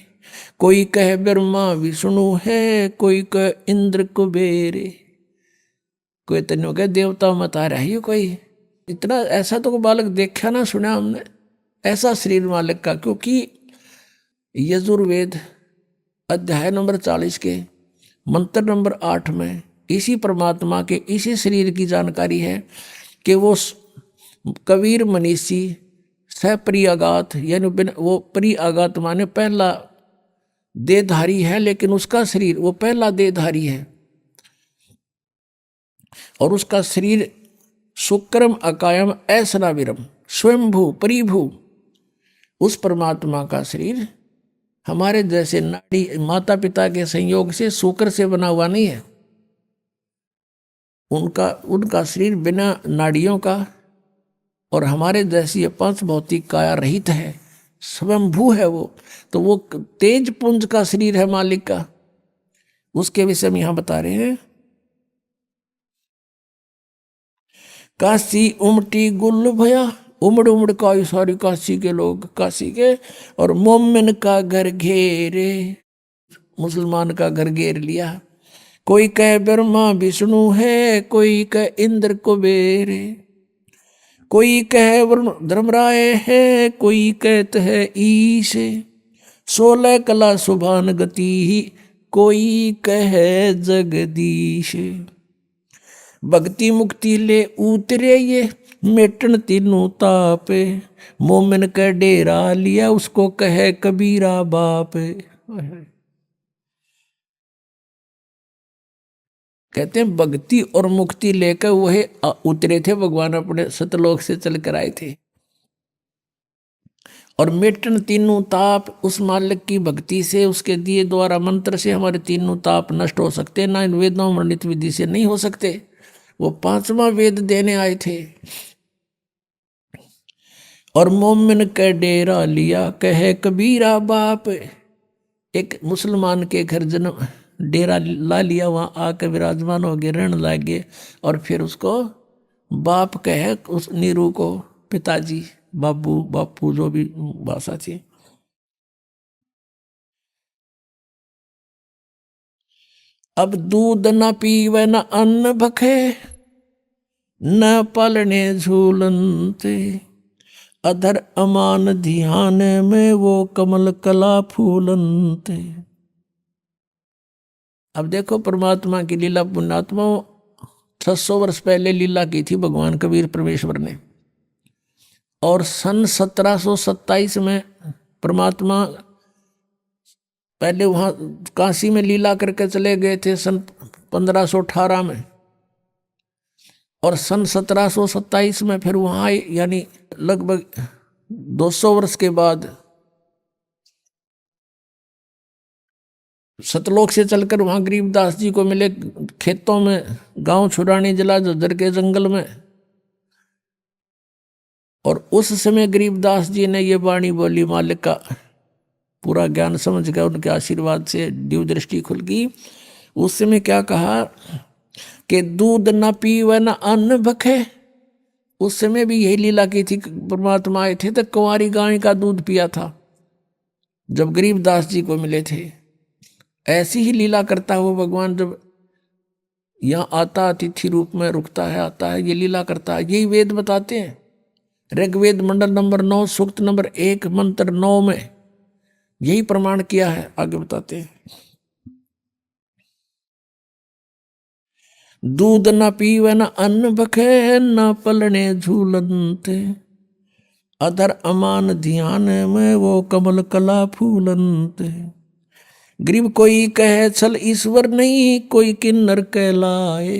कोई कहे ब्रह्मा विष्णु है, कोई कहे इंद्र कुबेरे, कोई तन्यो कहे देवता मत आ रहा है कोई। इतना ऐसा तो कोई बालक देखा ना सुना हमने, ऐसा शरीर मालिक का। क्योंकि यजुर्वेद अध्याय नंबर 40 के मंत्र नंबर 8 में इसी परमात्मा के इसी शरीर की जानकारी है कि वो कबीर मनीषी सप्रियागात, यानी वो प्रियागात माने पहला देहधारी है, लेकिन उसका शरीर वो पहला देहधारी है। और उसका शरीर शुक्रम अकायम ऐसनाविरम स्वयंभू परिभू। उस परमात्मा का शरीर हमारे जैसे नाड़ी माता पिता के संयोग से शुक्र से बना हुआ नहीं है। उनका शरीर बिना नाड़ियों का और हमारे जैसी पांच भौतिक काया रहित है, स्वयंभू है वो। तो वो तेज पुंज का शरीर है मालिक का, उसके विषय में यहां बता रहे हैं। काशी उमटी गुल भया, उमड़ उमड़ का सारी काशी के लोग, काशी के, और मोमिन का घर घेरे, मुसलमान का घर घेर लिया। कोई कह ब्रह्मा विष्णु है, कोई कह इंद्र कुबेर, कोई कह वरुण धर्मराय है, कोई कहत है ईश, 16 कला सुभान गति, कोई कह जगदीश। भक्ति मुक्ति ले उतरे ये, मेटन तीनों तापे, मोमिन का डेरा लिया, उसको कहे कबीरा बाप। कहते हैं भक्ति और मुक्ति लेकर वह उतरे थे भगवान, अपने सतलोक से चल कर आए थे। और मेटन तीनों ताप, उस मालिक की भक्ति से, उसके दिए द्वारा मंत्र से हमारे तीनों ताप नष्ट हो सकते, ना इन वेदों वर्णित विधि से नहीं हो सकते। वो 5वां वेद देने आए थे। और मोमिन का डेरा लिया, कहे कबीरा बाप। एक मुसलमान के घर जन्म डेरा ला लिया, वहां आकर विराजमान हो गए, रण लागे, और फिर उसको बाप कहे, उस नीरू को पिताजी, बाबू, बापू, जो भी भाषा थी। अब दूध न पीवे न अन्न भखे, न पालने झूलनते, अधर अमान ध्यान में वो कमल कला फूलनते। अब देखो परमात्मा की लीला, पुण्यात्मा 600 वर्ष पहले लीला की थी भगवान कबीर परमेश्वर ने, और सन 1727 में परमात्मा पहले वहां काशी में लीला करके चले गए थे सन 1518 में, और सन 1727 में फिर वहां आए, यानी लगभग 200 वर्ष के बाद सतलोक से चलकर वहां गरीबदास जी को मिले, खेतों में, गांव छुड़ानी जिला झज्जर के जंगल में। और उस समय गरीबदास जी ने ये वाणी बोली, मालिक का पूरा ज्ञान समझ गया, उनके आशीर्वाद से दिव्य दृष्टि खुल गई। उस समय क्या कहा कि दूध न पीवे न अन्न भखे। उस समय भी यही लीला की थी, परमात्मा आए थे तो कुंवारी गाय का दूध पिया था जब गरीबदास जी को मिले थे। ऐसी ही लीला करता है वो भगवान, जब यहाँ आता अतिथि रूप में रुकता है, आता है, ये लीला करता है। यही वेद बताते हैं, ऋग्वेद मंडल नंबर 9 सूक्त नंबर 1 मंत्र 9 में यही प्रमाण किया है। आगे बताते हैं, दूध न पीवे न अन्न भखे, न पलने झूलनते, अधर अमान ध्यान में वो कमल कला फूलनते। गरीब कोई कहे छल ईश्वर नहीं, कोई किन्नर कहलाए,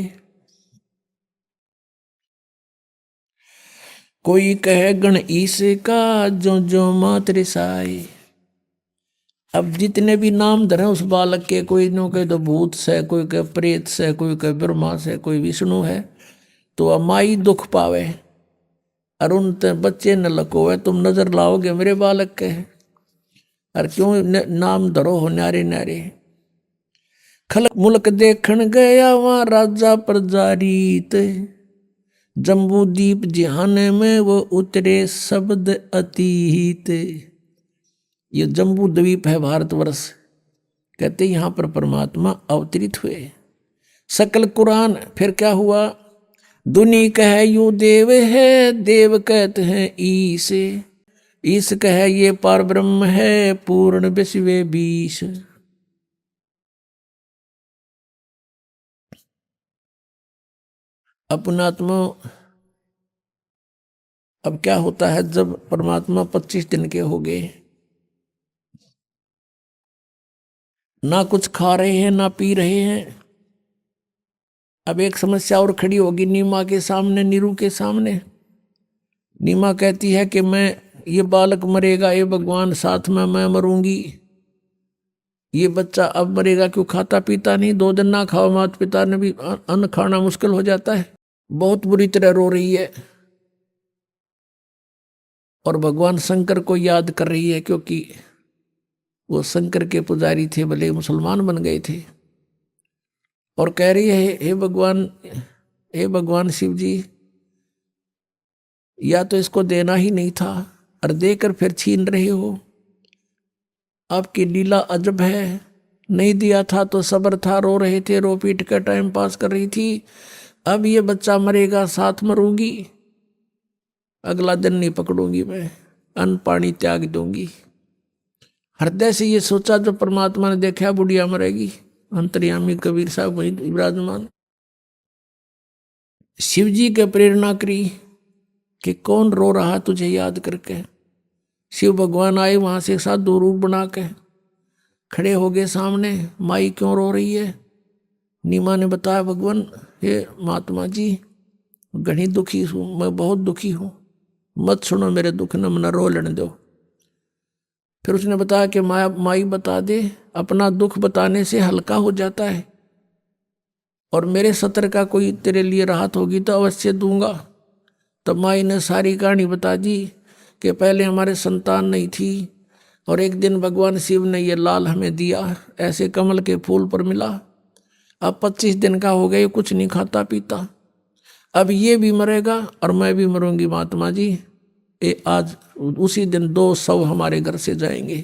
कोई कहे गण ईश का जो जो मात रिसाए। अब जितने भी नाम धरे उस बालक के, कोई नो कहे तो भूत से, कोई कहे प्रेत से, कोई कहे ब्रह्मा से, कोई विष्णु है, तो माई दुख पावे। अरुण ते बच्चे न लकोवे, तुम नजर लाओगे मेरे बालक के, और क्यों नाम धरो हो न्यारे न्यारे। खलक मुल्क देखण गया वहां राजा प्रजारीत, जम्बू दीप जिहाने में वो उतरे शब्द अतीत। ये जम्बू द्वीप है भारतवर्ष, कहते यहाँ पर परमात्मा अवतरित हुए। सकल कुरान फिर क्या हुआ, दुनी कहे यू देव है, देव कहते हैं ईश, ईश कहे ये पार ब्रह्म है, पूर्ण विश्व 20। अपनात्मा अब क्या होता है, जब परमात्मा 25 दिन के हो गए, ना कुछ खा रहे हैं ना पी रहे हैं, अब एक समस्या और खड़ी होगी नीमा के सामने, नीरू के सामने। नीमा कहती है कि मैं, ये बालक मरेगा, ये भगवान, साथ में मैं मरूंगी। ये बच्चा अब मरेगा, क्यों खाता पीता नहीं, 2 दिन ना खाओ, माता पिता ने भी अन्न खाना मुश्किल हो जाता है। बहुत बुरी तरह रो रही है और भगवान शंकर को याद कर रही है, क्योंकि वो शंकर के पुजारी थे, भले मुसलमान बन गए थे। और कह रही है, हे भगवान शिव जी, या तो इसको देना ही नहीं था और देकर फिर छीन रहे हो। आपकी लीला अजब है, नहीं दिया था तो सब्र था, रो रहे थे, रो पीट कर टाइम पास कर रही थी। अब ये बच्चा मरेगा, साथ मरूंगी, अगला दिन नहीं पकड़ूंगी मैं, अन्न पानी त्याग दूंगी। हृदय से ये सोचा जो परमात्मा ने देखा बुढ़िया मरेगी, अंतर्यामी कबीर साहब वहीं विराजमान। शिव जी के प्रेरणा करी कि कौन रो रहा तुझे याद करके। शिव भगवान आए वहां से साधु रूप बना के खड़े हो गए सामने। माई क्यों रो रही है? नीमा ने बताया, भगवान हे महात्मा जी, घनी दुखी हूँ, मैं बहुत दुखी हूँ, मत सुनो मेरे दुख, न मना रो लेने दो। फिर उसने बताया कि माई बता दे, अपना दुख बताने से हल्का हो जाता है, और मेरे सत्र का कोई तेरे लिए राहत होगी तो अवश्य दूंगा। तब माई ने सारी कहानी बता दी कि पहले हमारे संतान नहीं थी, और एक दिन भगवान शिव ने ये लाल हमें दिया, ऐसे कमल के फूल पर मिला। अब 25 दिन का हो गया, कुछ नहीं खाता पीता, अब ये भी मरेगा और मैं भी मरूंगी महात्मा जी। आज उसी दिन 2 शव हमारे घर से जाएंगे।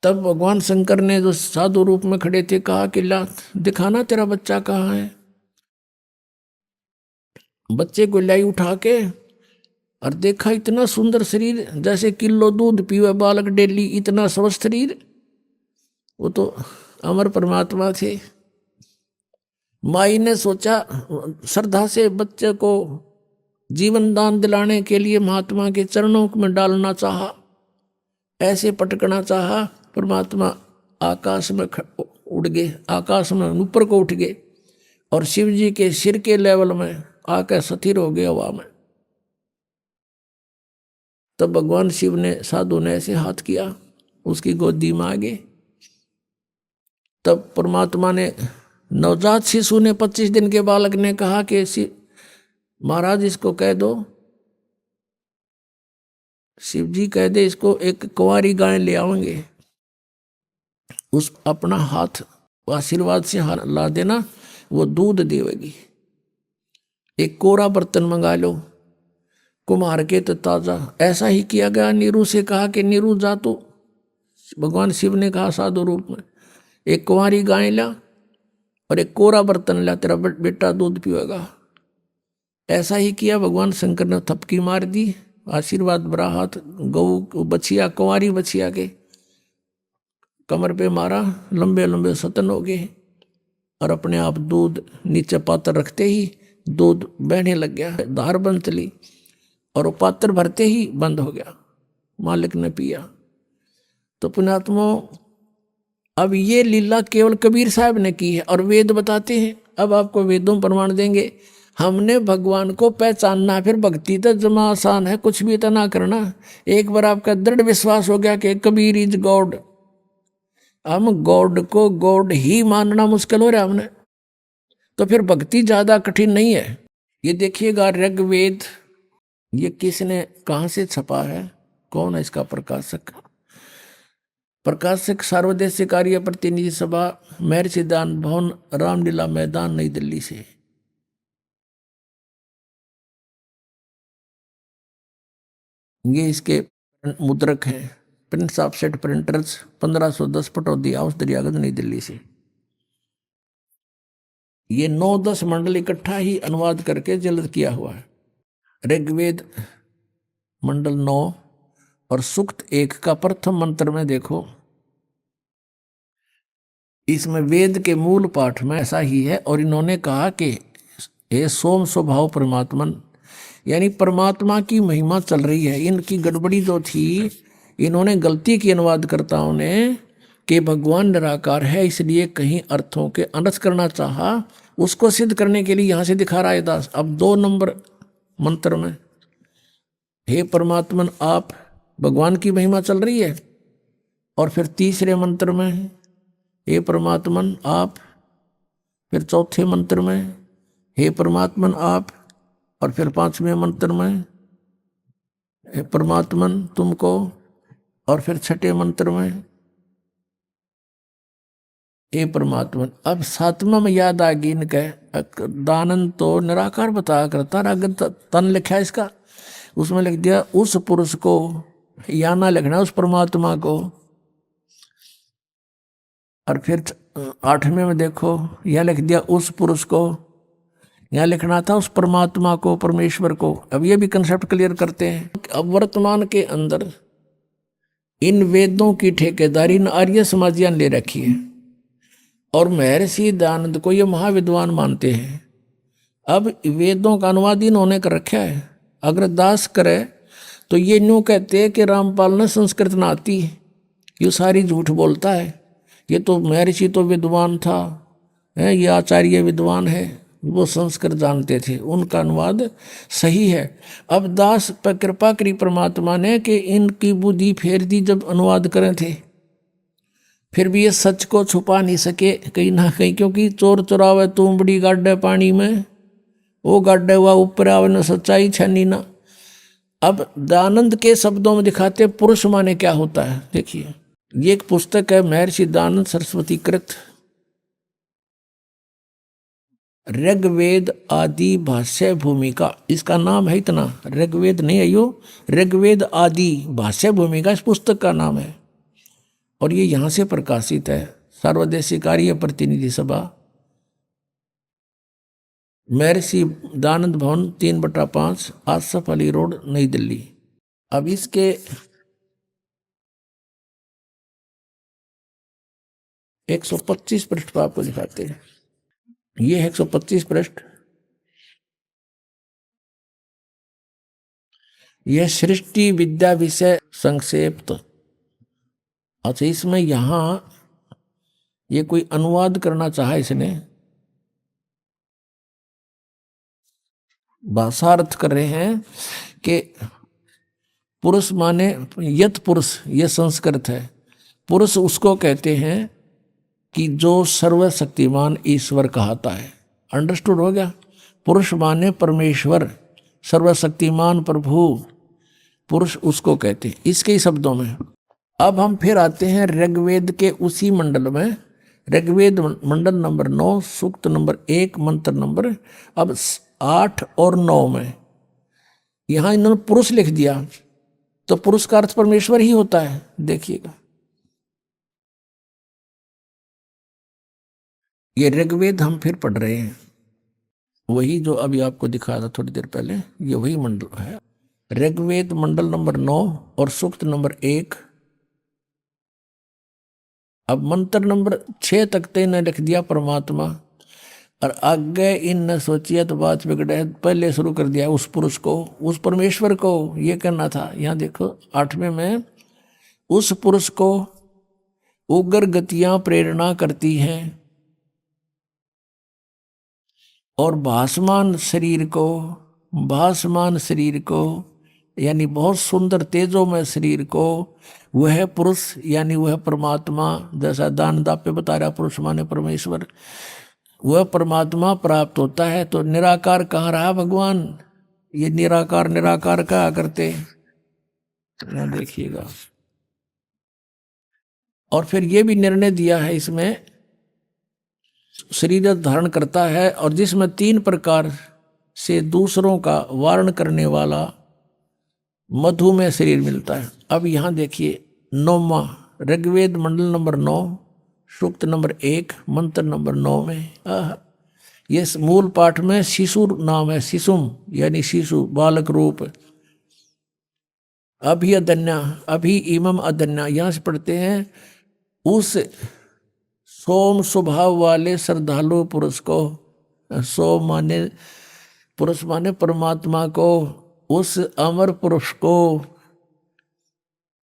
तब भगवान शंकर ने जो साधु रूप में खड़े थे कहा कि ला दिखाना तेरा बच्चा कहाँ है। बच्चे को लाई उठा के और देखा, इतना सुंदर शरीर, जैसे किलो दूध पीवे बालक डेली, इतना स्वस्थ शरीर। वो तो अमर परमात्मा थे। माई ने सोचा, श्रद्धा से बच्चे को जीवन दान दिलाने के लिए महात्मा के चरणों में डालना चाहा, ऐसे पटकना चाहा। परमात्मा आकाश में उड़ गए, आकाश में ऊपर को उठ गए और शिव जी के सिर के लेवल में आकर स्थिर हो गए हवा में। तब भगवान शिव ने, साधु ने ऐसे हाथ किया, उसकी गोदी में आ गए। तब परमात्मा ने, नवजात शिशु ने, 25 दिन के बालक ने कहा कि महाराज इसको कह दो, शिव जी कह दे इसको, एक कुंवारी गाय ले आएंगे, उस अपना हाथ आशीर्वाद से ला देना, वो दूध देवेगी। एक कोरा बर्तन मंगा लो, कुम्हार के तो ताजा। ऐसा ही किया गया। नीरू से कहा कि नीरू जा तो, भगवान शिव ने कहा साधु रूप में, एक कुंवारी गाय ला और एक कोरा बर्तन ला, तेरा बेटा दूध पिएगा। ऐसा ही किया। भगवान शंकर ने थपकी मार दी, आशीर्वाद भरा हाथ गऊ बछिया, कुंवारी बछिया के कमर पे मारा, लंबे लंबे सतन हो गए और अपने आप दूध नीचे पात्र रखते ही दूध बहने लग गया, धार बंद चली और वो पात्र भरते ही बंद हो गया। मालिक ने पिया। तो पुण्यात्मा, अब ये लीला केवल कबीर साहब ने की है और वेद बताते हैं। अब आपको वेदों प्रमाण देंगे। हमने भगवान को पहचानना, फिर भक्ति तो जमा आसान है, कुछ भी इतना करना। एक बार आपका दृढ़ विश्वास हो गया कि कबीर इज गॉड, हम गॉड को गॉड ही मानना मुश्किल हो रहा है हमने, तो फिर भक्ति ज्यादा कठिन नहीं है। ये देखिएगा ऋग्वेद, ये किसने कहाँ से छपा है, कौन है इसका प्रकाशक? प्रकाशक सर्वदेशीय कार्य प्रतिनिधि सभा, महर्षि दान भवन, रामलीला मैदान, नई दिल्ली से। ये इसके मुद्रक हैं, Prince offset printers, 1510 Pataudi house, Daryaganj, नई दिल्ली से। ये 9-10 मंडल इकट्ठा ही अनुवाद करके जल्द किया हुआ है। ऋग्वेद मंडल 9 और सूक्त 1 का प्रथम मंत्र में देखो, इसमें वेद के मूल पाठ में ऐसा ही है। और इन्होंने कहा कि हे सोम स्वभाव परमात्मन, यानी परमात्मा की महिमा चल रही है। इनकी गड़बड़ी जो थी, इन्होंने गलती की अनुवादकर्ताओं ने, कि भगवान निराकार है, इसलिए कहीं अर्थों के अनर्थ करना चाहा, उसको सिद्ध करने के लिए यहां से दिखा रहा है दास। अब 2 नंबर मंत्र में हे परमात्मन आप, भगवान की महिमा चल रही है। और फिर तीसरे मंत्र में हे परमात्मन आप, फिर चौथे मंत्र में हे परमात्मन आप, और फिर 5वें मंत्र में हे परमात्मन तुमको, और फिर 6ठे मंत्र में हे परमात्मन। अब 7वां में याद आ गई इनके, दानंद तो निराकार बताया करता, अगर तन लिखा है इसका, उसमें लिख दिया उस पुरुष को, या ना लिखना उस परमात्मा को। और फिर 8वें में देखो, यह लिख दिया उस पुरुष को, यहाँ लिखना था उस परमात्मा को, परमेश्वर को। अब ये भी कंसेप्ट क्लियर करते हैं। अब वर्तमान के अंदर इन वेदों की ठेकेदारी इन आर्य समाजियां ले रखी है, और महर्षि दयानंद को ये महाविद्वान मानते हैं। अब वेदों का अनुवाद इन्होंने कर रखा है। अगर दास करे तो ये न्यू कहते हैं कि रामपाल ने संस्कृत ना आती, ये सारी झूठ बोलता है, ये तो महर्षि तो विद्वान था, ये आचार्य विद्वान है, वो संस्कृत जानते थे, उनका अनुवाद सही है। अब दास पर कृपा करी परमात्मा ने कि इनकी बुद्धि फेर दी जब अनुवाद करें थे, फिर भी ये सच को छुपा नहीं सके कहीं ना कहीं, क्योंकि चोर चुरावे तुम बड़ी गाड्डे पानी में, वो गाड्डे हुआ ऊपर आवे न सच्चाई छनी ना। अब दयानंद के शब्दों में दिखाते पुरुष माने क्या होता है। देखिए ये एक पुस्तक है महर्षि दयानंद सरस्वती कृत ऋग्वेद आदि भाष्य भूमिका, इसका नाम है इतना, ऋग्वेद नहीं है यो, ऋग्वेद आदि भाष्य भूमिका इस पुस्तक का नाम है। और ये यहाँ से प्रकाशित है, सर्वदेशीय कार्य प्रतिनिधि सभा, महर्षि दयानंद भवन 3/5 आसफ अली रोड नई दिल्ली। अब इसके 125 पृष्ठ पर आपको दिखाते हैं। ये है 125 पृष्ठ, यह सृष्टि विद्या विषय संक्षेप। अच्छा इसमें यहां ये कोई अनुवाद करना चाहा इसने, भाषार्थ कर रहे हैं कि पुरुष माने यत पुरुष, ये संस्कृत है। पुरुष उसको कहते हैं कि जो सर्वशक्तिमान ईश्वर कहता है। अंडरस्टूड हो गया? पुरुष माने परमेश्वर, सर्वशक्तिमान प्रभु, पुरुष उसको कहते हैं इसके ही शब्दों में। अब हम फिर आते हैं ऋग्वेद के उसी मंडल में, ऋग्वेद मंडल नंबर 9 सूक्त नंबर 1 मंत्र नंबर अब 8 और 9 में यहां इन्होंने पुरुष लिख दिया, तो पुरुष का अर्थ परमेश्वर ही होता है। देखिएगा ये ऋग्वेद हम फिर पढ़ रहे हैं, वही जो अभी आपको दिखाया था थोड़ी देर पहले, ये वही मंडल है। ऋग्वेद मंडल नंबर 9 और सूक्त नंबर 1। अब मंत्र नंबर 6 तक तो इन्हें लिख दिया परमात्मा, और आगे इनने सोचिए तो बात बिगड़े, पहले शुरू कर दिया उस पुरुष को, उस परमेश्वर को ये करना था। यहाँ देखो 8वें में उस पुरुष को उग्र गतियां प्रेरणा करती हैं और भासमान शरीर को यानी बहुत सुंदर तेजोमय शरीर को वह पुरुष यानी वह परमात्मा, जैसा दान दापे बता रहा पुरुष माने परमेश्वर, वह परमात्मा प्राप्त होता है। तो निराकार कहाँ रहा भगवान, ये निराकार कहा करते, यहाँ देखिएगा। और फिर ये भी निर्णय दिया है इसमें, शरीर धारण करता है और जिसमें 3 प्रकार से दूसरों का वारण करने वाला मधुमेह शरीर मिलता है। अब यहाँ देखिए 9वां ऋग्वेद मंडल नंबर 9 सूक्त नंबर 1 मंत्र नंबर 9 में ये मूल पाठ में शिशु नाम है, शिशुम यानी शिशु बालक रूप। अभी अदन्या, अभी इमम अदन्या, यहाँ से पढ़ते हैं उस सोम स्वभाव वाले श्रद्धालु पुरुष को, सोम माने पुरुष माने परमात्मा को, उस अमर पुरुष को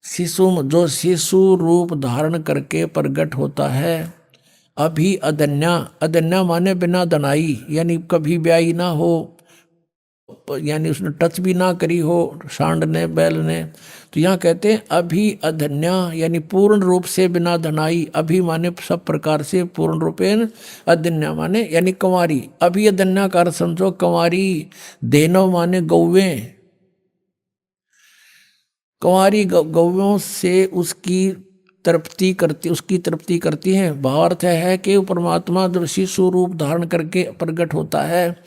जो शिशु रूप धारण करके प्रकट होता है, अभी अदन्या, अदन्या माने बिना दनाई, यानी कभी ब्याई ना हो, यानी उसने टच भी ना करी हो सांड ने बैल ने, तो यहाँ कहते हैं अभी अधन्या, यानी पूर्ण रूप से बिना धनाई। अभी माने सब प्रकार से पूर्ण रूपेण, अधन्या माने यानी कंवारी। अभी अधन्या का अर्थ समझो कंवारी। देनव माने गौवें, कंवारी गौवों से उसकी तृप्ति करती है। भावार्थ है कि परमात्मा जब शिशु रूप धारण करके प्रकट होता है,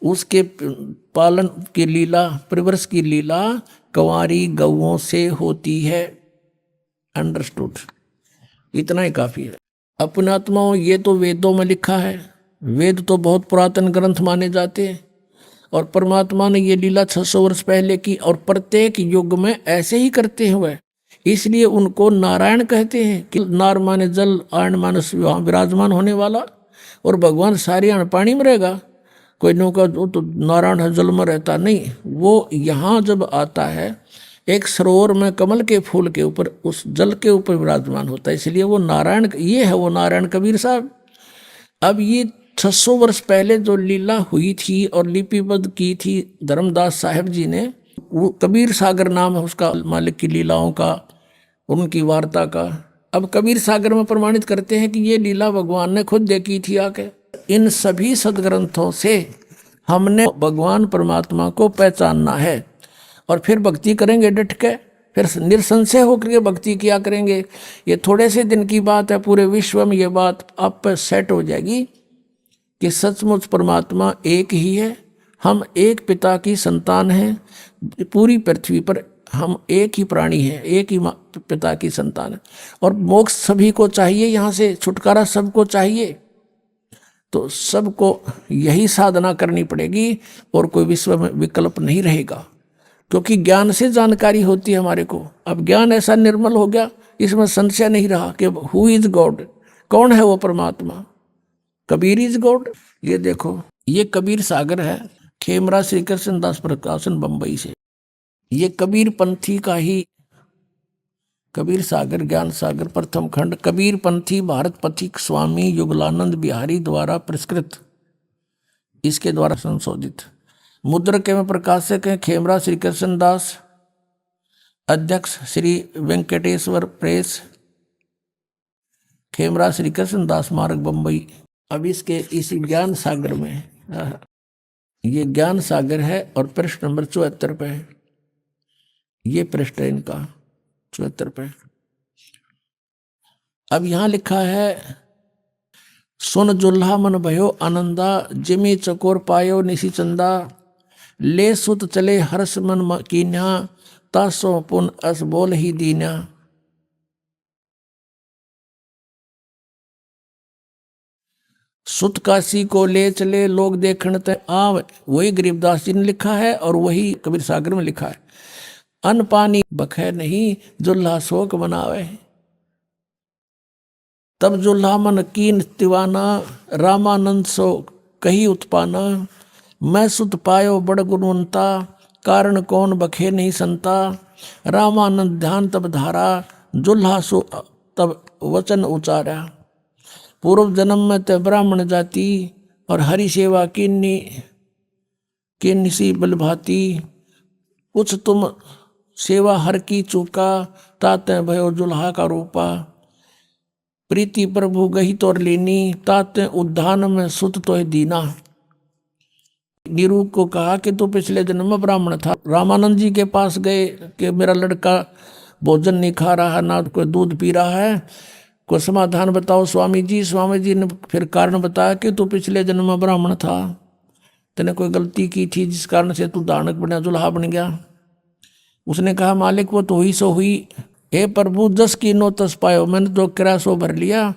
उसके पालन की लीला, परिवर्ष की लीला कंवारी गौओं से होती है। अंडरस्टूड, इतना ही काफी है। अपने आत्माओं, ये तो वेदों में लिखा है, वेद तो बहुत पुरातन ग्रंथ माने जाते हैं, और परमात्मा ने ये लीला 600 वर्ष पहले की, और प्रत्येक युग में ऐसे ही करते हुए, इसलिए उनको नारायण कहते हैं कि नार माने जल, आयन माने वहाँ विराजमान होने वाला, और भगवान सारे अन्न पानी में रहेगा। कोई नौका तो नारायण है जल में रहता नहीं, वो यहाँ जब आता है एक सरोवर में कमल के फूल के ऊपर, उस जल के ऊपर विराजमान होता है, इसलिए वो नारायण, ये है वो नारायण कबीर साहब। अब ये 600 वर्ष पहले जो लीला हुई थी और लिपिबद्ध की थी धर्मदास साहब जी ने, वो कबीर सागर नाम है उसका, मालिक की लीलाओं का, उनकी वार्ता का। अब कबीर सागर में प्रमाणित करते हैं कि ये लीला भगवान ने खुद देखी थी आके। इन सभी सदग्रंथों से हमने भगवान परमात्मा को पहचानना है, और फिर भक्ति करेंगे डट के, फिर निसंशय होकर के भक्ति किया करेंगे। ये थोड़े से दिन की बात है, पूरे विश्व में ये बात आप पर सेट हो जाएगी कि सचमुच परमात्मा एक ही है, हम एक पिता की संतान हैं। पूरी पृथ्वी पर हम एक ही प्राणी हैं, एक ही पिता की संतान है, और मोक्ष सभी को चाहिए, यहाँ से छुटकारा सबको चाहिए। तो सबको यही साधना करनी पड़ेगी, और कोई विश्व में विकल्प नहीं रहेगा, क्योंकि ज्ञान से जानकारी होती है हमारे को। अब ज्ञान ऐसा निर्मल हो गया, इसमें संशय नहीं रहा कि हु इज गॉड, कौन है वो परमात्मा। Kabir is God. ये देखो, ये कबीर सागर है, खेमरा श्री कृष्ण दास प्रकाशन बंबई से। ये कबीर पंथी का ही कबीर सागर, ज्ञान सागर प्रथम खंड, कबीर पंथी भारत पथिक स्वामी युगलानंद बिहारी द्वारा पुरस्कृत, इसके द्वारा संशोधित। मुद्रक एवं प्रकाशक हैं खेमरा श्री कृष्ण दास, अध्यक्ष श्री वेंकटेश्वर प्रेस, खेमरा श्री कृष्ण दास मार्ग बंबई। अब इसके इसी ज्ञान सागर में, ये ज्ञान सागर है, और पृष्ठ नंबर 74 पे है, ये पृष्ठ है इनका 74 पे। अब यहां लिखा है, सुन जुल्हा मन भयो आनंदा, जिमी चकोर पायो निशी चंदा, ले सुत चले हर्ष मन कीन्या, तासो पुन अस बोल ही दीन्या। सुत काशी को ले चले लोग देखण ते आव, वही गरीबदास जी ने लिखा है, और वही कबीर सागर में लिखा है। अन्न पानी बखे नहीं, जुल्हा शोक मनावे, तब जुल्हा मन कीन तिवाना, रामानंद सो कही उत्पाना, मैं सुत पायो बड़ गुणवंता, कारण कौन बखे नहीं संता, रामानंद ध्यान तब धारा, जुल्हा सो तब वचन उचारा। पूर्व जन्म में ते ब्राह्मण जाति, और हरि सेवा किन्नी सी बलभाती, कुछ तुम सेवा हर की चूका, ताते भयो जुल्हा का रूपा, प्रीति प्रभु गही तोर लीनी, ताते उद्धान में सुत तो दीना। निरूप को कहा कि तू पिछले जन्म में ब्राह्मण था। रामानंद जी के पास गए कि मेरा लड़का भोजन नहीं खा रहा है, ना कोई दूध पी रहा है, कोई समाधान बताओ स्वामी जी। स्वामी जी ने फिर कारण बताया कि तू पिछले जन्म में ब्राह्मण था, तेने कोई गलती की थी जिस कारण से तू दानक बना, जुल्हा बन गया। उसने कहा मालिक वो तो हुई सो हुई, हे प्रभु 10 की नो तस पायो, मैंने जो किरा सो भर लिया,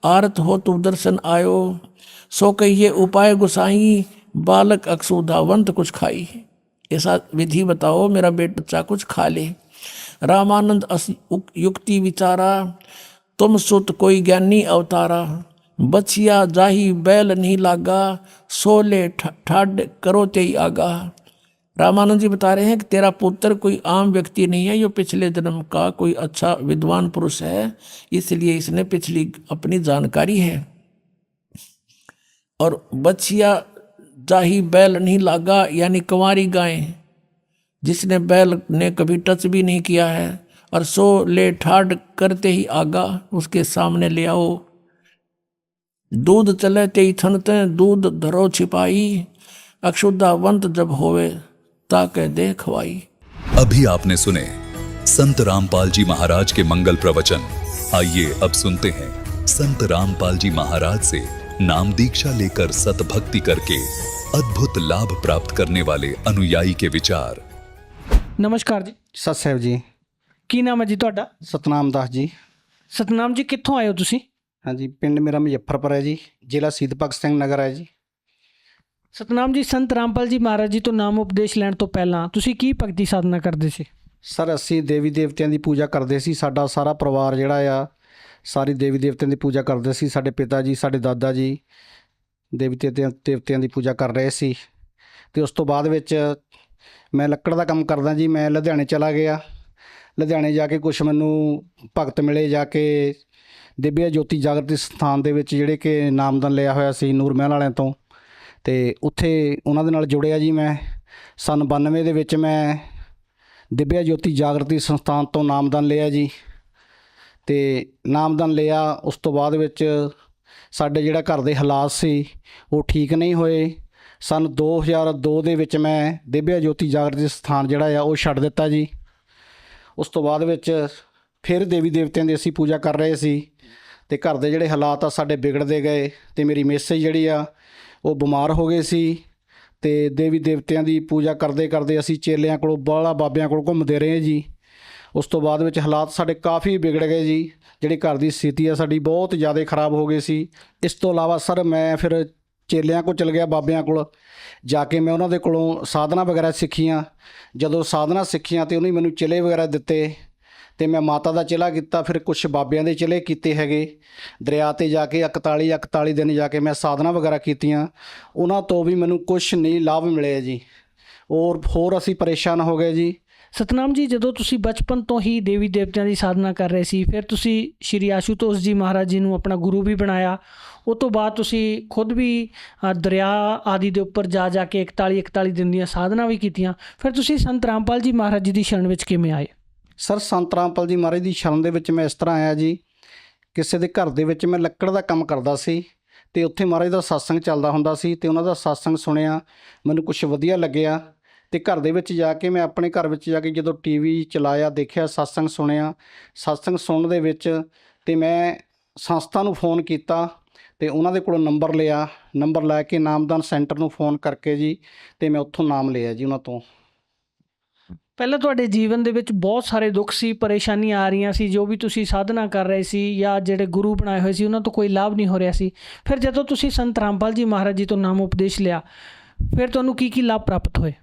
आरत हो तू दर्शन आयो, सो कहिए उपाय गुसाई, बालक अक्सुधावंत कुछ खाई। ऐसा विधि बताओ मेरा बच्चा कुछ खा ले। रामानंद युक्ति विचारा, तुम सुत कोई ज्ञानी अवतारा, बचिया जाही बैल नहीं लागा, सोले ठाड करो ते आगा। रामानंद जी बता रहे हैं कि तेरा पुत्र कोई आम व्यक्ति नहीं है, ये पिछले जन्म का कोई अच्छा विद्वान पुरुष है, इसलिए इसने पिछली अपनी जानकारी है। और बछिया जाही बैल नहीं लागा, यानी कंवारी गाय जिसने बैल ने कभी टच भी नहीं किया है, और सो ले ठाड करते ही आगा, उसके सामने ले आओ। दूध चले ते थनते दूध धरो छिपाई, अक्षुद्धावंत जब होवे ताके दे खवाई। अभी आपने सुने संत रामपाल जी महाराज के मंगल प्रवचन। आइए अब सुनते हैं संत रामपाल जी महाराज से नाम दीक्षा लेकर सतभक्ति करके अद्भुत लाभ प्राप्त करने वाले अनुयायी के विचार। नमस्कार जी। सत ਸਾਹਿਬ ਜੀ। ਕੀ ਨਾਮ ਹੈ ਜੀ ਤੁਹਾਡਾ? ਸਤਨਾਮ ਦਾਸ ਜੀ। ਸਤਨਾਮ ਜੀ, ਕਿੱਥੋਂ ਆਏ ਹੋ ਤੁਸੀਂ? ਹਾਂਜੀ, ਪਿੰਡ ਮੇਰਾ ਮੁਜ਼ੱਫਰਪੁਰ ਹੈ ਜੀ, ਜ਼ਿਲ੍ਹਾ ਸ਼ਹੀਦ ਭਗਤ ਸਿੰਘ ਨਗਰ ਹੈ ਜੀ। ਸਤਨਾਮ ਜੀ, ਸੰਤ ਰਾਮਪਾਲ ਜੀ ਮਹਾਰਾਜ ਜੀ ਤੋਂ ਨਾਮ ਉਪਦੇਸ਼ ਲੈਣ ਤੋਂ ਪਹਿਲਾਂ ਤੁਸੀਂ ਕੀ ਭਗਤੀ ਸਾਧਨਾ ਕਰਦੇ ਸੀ? ਸਰ ਅਸੀਂ ਦੇਵੀ ਦੇਵਤਿਆਂ ਦੀ ਪੂਜਾ ਕਰਦੇ ਸੀ। ਸਾਡਾ ਸਾਰਾ ਪਰਿਵਾਰ ਜਿਹੜਾ ਆ ਸਾਰੀ ਦੇਵੀ ਦੇਵਤਿਆਂ ਦੀ ਪੂਜਾ ਕਰਦੇ ਸੀ। ਸਾਡੇ ਪਿਤਾ ਜੀ, ਸਾਡੇ ਦਾਦਾ ਜੀ ਦੇਵੀ ਦੇਵਤਿਆਂ ਦੀ ਪੂਜਾ ਕਰ ਰਹੇ ਸੀ। ਅਤੇ ਉਸ ਤੋਂ ਬਾਅਦ ਵਿੱਚ ਮੈਂ ਲੱਕੜ ਦਾ ਕੰਮ ਕਰਦਾ ਜੀ। ਮੈਂ ਲੁਧਿਆਣੇ ਚਲਾ ਗਿਆ। ਲੁਧਿਆਣੇ ਜਾ ਕੇ ਕੁਛ ਮੈਨੂੰ ਭਗਤ ਮਿਲੇ, ਜਾ ਕੇ ਦਿਵਿਆ ਜੋਤੀ ਜਾਗਰਤੀ ਸਥਾਨ ਦੇ ਵਿੱਚ ਜਿਹੜੇ ਕਿ ਨਾਮਦਾਨ ਲਿਆ ਹੋਇਆ ਸੀ ਨੂਰ ਮਹਿਲ ਵਾਲਿਆਂ ਤੋਂ, ਅਤੇ ਉੱਥੇ ਉਹਨਾਂ ਦੇ ਨਾਲ ਜੁੜਿਆ ਜੀ। ਮੈਂ ਸੰਨ 92 ਦੇ ਵਿੱਚ ਮੈਂ ਦਿਵਿਆ ਜੋਤੀ ਜਾਗਰਤੀ ਸੰਸਥਾਨ ਤੋਂ ਨਾਮਦਾਨ ਲਿਆ ਜੀ। ਅਤੇ ਨਾਮਦਾਨ ਲਿਆ, ਉਸ ਤੋਂ ਬਾਅਦ ਵਿੱਚ ਸਾਡੇ ਜਿਹੜਾ ਘਰ ਦੇ ਹਾਲਾਤ ਸੀ ਉਹ ਠੀਕ ਨਹੀਂ ਹੋਏ। ਸੰਨ 2002 ਦੇ ਵਿੱਚ ਮੈਂ ਦਿਵਿਆ ਜੋਤੀ ਜਾਗਰਤੀ ਸਥਾਨ ਜਿਹੜਾ ਆ ਉਹ ਛੱਡ ਦਿੱਤਾ ਜੀ। ਉਸ ਤੋਂ ਬਾਅਦ ਵਿੱਚ ਫਿਰ ਦੇਵੀ ਦੇਵਤਿਆਂ ਦੀ ਅਸੀਂ ਪੂਜਾ ਕਰ ਰਹੇ ਸੀ, ਅਤੇ ਘਰ ਦੇ ਜਿਹੜੇ ਹਾਲਾਤ ਆ ਸਾਡੇ ਵਿਗੜਦੇ ਗਏ, ਅਤੇ ਮੇਰੀ ਮਿਸੇਜ ਜਿਹੜੀ ਆ ਉਹ ਬਿਮਾਰ ਹੋ ਗਏ ਸੀ। ਅਤੇ ਦੇਵੀ ਦੇਵਤਿਆਂ ਦੀ ਪੂਜਾ ਕਰਦੇ ਕਰਦੇ ਅਸੀਂ ਚੇਲਿਆਂ ਕੋਲੋਂ ਬਾਹਲਾ ਬਾਬਿਆਂ ਕੋਲ ਘੁੰਮਦੇ ਰਹੇ ਜੀ। ਉਸ ਤੋਂ ਬਾਅਦ ਵਿੱਚ ਹਾਲਾਤ ਸਾਡੇ ਕਾਫੀ ਵਿਗੜ ਗਏ ਜੀ। ਜਿਹੜੀ ਘਰ ਦੀ ਸਥਿਤੀ ਆ ਸਾਡੀ ਬਹੁਤ ਜ਼ਿਆਦਾ ਖਰਾਬ ਹੋ ਗਈ ਸੀ। ਇਸ ਤੋਂ ਇਲਾਵਾ ਸਰ ਮੈਂ ਫਿਰ ਚੇਲਿਆਂ ਕੋਲ ਚਲ ਗਿਆ, ਬਾਬਿਆਂ ਕੋਲ ਜਾ ਕੇ ਮੈਂ ਉਹਨਾਂ ਦੇ ਕੋਲੋਂ ਸਾਧਨਾ ਵਗੈਰਾ ਸਿੱਖੀਆਂ। ਜਦੋਂ ਸਾਧਨਾ ਸਿੱਖੀਆਂ ਅਤੇ ਉਹਨੇ ਮੈਨੂੰ ਚਿਲੇ ਵਗੈਰਾ ਦਿੱਤੇ, ਅਤੇ ਮੈਂ ਮਾਤਾ ਦਾ ਚਿਲਾ ਕੀਤਾ, ਫਿਰ ਕੁਛ ਬਾਬਿਆਂ ਦੇ ਚਿਲੇ ਕੀਤੇ ਹੈਗੇ। ਦਰਿਆ 'ਤੇ ਜਾ ਕੇ 41 ਦਿਨ ਜਾ ਕੇ ਮੈਂ ਸਾਧਨਾ ਵਗੈਰਾ ਕੀਤੀਆਂ। ਉਹਨਾਂ ਤੋਂ ਵੀ ਮੈਨੂੰ ਕੁਛ ਨਹੀਂ ਲਾਭ ਮਿਲੇ ਜੀ, ਔਰ ਹੋਰ ਅਸੀਂ ਪਰੇਸ਼ਾਨ ਹੋ ਗਏ ਜੀ। ਸਤਨਾਮ ਜੀ, ਜਦੋਂ ਤੁਸੀਂ ਬਚਪਨ ਤੋਂ ਹੀ ਦੇਵੀ ਦੇਵਤਿਆਂ ਦੀ ਸਾਧਨਾ ਕਰ ਰਹੇ ਸੀ, ਫਿਰ ਤੁਸੀਂ ਸ਼੍ਰੀ ਆਸ਼ੂਤੋਸ਼ ਜੀ ਮਹਾਰਾਜ ਜੀ ਨੂੰ ਆਪਣਾ ਗੁਰੂ ਵੀ ਬਣਾਇਆ। ਉਹ ਤੋਂ ਬਾਅਦ ਤੁਸੀਂ ਖੁਦ ਵੀ ਦਰਿਆ ਆਦਿ ਦੇ ਉੱਪਰ ਜਾ ਕੇ 41 ਦਿਨ ਦੀਆਂ ਸਾਧਨਾ ਵੀ ਕੀਤੀਆਂ। ਫਿਰ ਤੁਸੀਂ ਸੰਤ ਰਾਮਪਾਲ ਜੀ ਮਹਾਰਾਜ ਜੀ ਦੀ ਸ਼ਰਨ ਵਿੱਚ ਕਿਵੇਂ ਆਏ? ਸਰ ਸੰਤ ਰਾਮਪਾਲ ਜੀ ਮਹਾਰਾਜ ਦੀ ਸ਼ਰਨ ਦੇ ਵਿੱਚ ਮੈਂ ਇਸ ਤਰ੍ਹਾਂ ਆਇਆ ਜੀ। ਕਿਸੇ ਦੇ ਘਰ ਦੇ ਵਿੱਚ ਮੈਂ ਲੱਕੜ ਦਾ ਕੰਮ ਕਰਦਾ ਸੀ, ਅਤੇ ਉੱਥੇ ਮਹਾਰਾਜ ਦਾ ਸਤਸੰਗ ਚੱਲਦਾ ਹੁੰਦਾ ਸੀ, ਅਤੇ ਉਹਨਾਂ ਦਾ ਸਤਸੰਗ ਸੁਣਿਆ, ਮੈਨੂੰ ਕੁਛ ਵਧੀਆ ਲੱਗਿਆ। ਅਤੇ ਘਰ ਦੇ ਵਿੱਚ ਜਾ ਕੇ ਮੈਂ ਆਪਣੇ ਘਰ ਵਿੱਚ ਜਾ ਕੇ ਜਦੋਂ TV ਚਲਾਇਆ, ਦੇਖਿਆ, ਸਤਸੰਗ ਸੁਣਿਆ। ਸਤਸੰਗ ਸੁਣਨ ਦੇ ਵਿੱਚ ਅਤੇ ਮੈਂ ਸੰਸਥਾ ਨੂੰ ਫ਼ੋਨ ਕੀਤਾ, ਅਤੇ ਉਹਨਾਂ ਦੇ ਕੋਲੋਂ ਨੰਬਰ ਲਿਆ। ਨੰਬਰ ਲੈ ਕੇ ਨਾਮਦਾਨ ਸੈਂਟਰ ਨੂੰ ਫ਼ੋਨ ਕਰਕੇ ਜੀ, ਅਤੇ ਮੈਂ ਉੱਥੋਂ ਨਾਮ ਲਿਆ ਜੀ ਉਹਨਾਂ ਤੋਂ। ਪਹਿਲਾਂ ਤੁਹਾਡੇ ਜੀਵਨ ਦੇ ਵਿੱਚ ਬਹੁਤ ਸਾਰੇ ਦੁੱਖ ਸੀ, ਪਰੇਸ਼ਾਨੀਆਂ ਆ ਰਹੀਆਂ ਸੀ, ਜੋ ਵੀ ਤੁਸੀਂ ਸਾਧਨਾ ਕਰ ਰਹੇ ਸੀ ਜਾਂ ਜਿਹੜੇ ਗੁਰੂ ਬਣਾਏ ਹੋਏ ਸੀ ਉਹਨਾਂ ਤੋਂ ਕੋਈ ਲਾਭ ਨਹੀਂ ਹੋ ਰਿਹਾ ਸੀ। ਫਿਰ ਜਦੋਂ ਤੁਸੀਂ ਸੰਤ ਰਾਮਪਾਲ ਜੀ ਮਹਾਰਾਜ ਜੀ ਤੋਂ ਨਾਮ ਉਪਦੇਸ਼ ਲਿਆ, ਫਿਰ ਤੁਹਾਨੂੰ ਕੀ ਲਾਭ ਪ੍ਰਾਪਤ ਹੋਏ?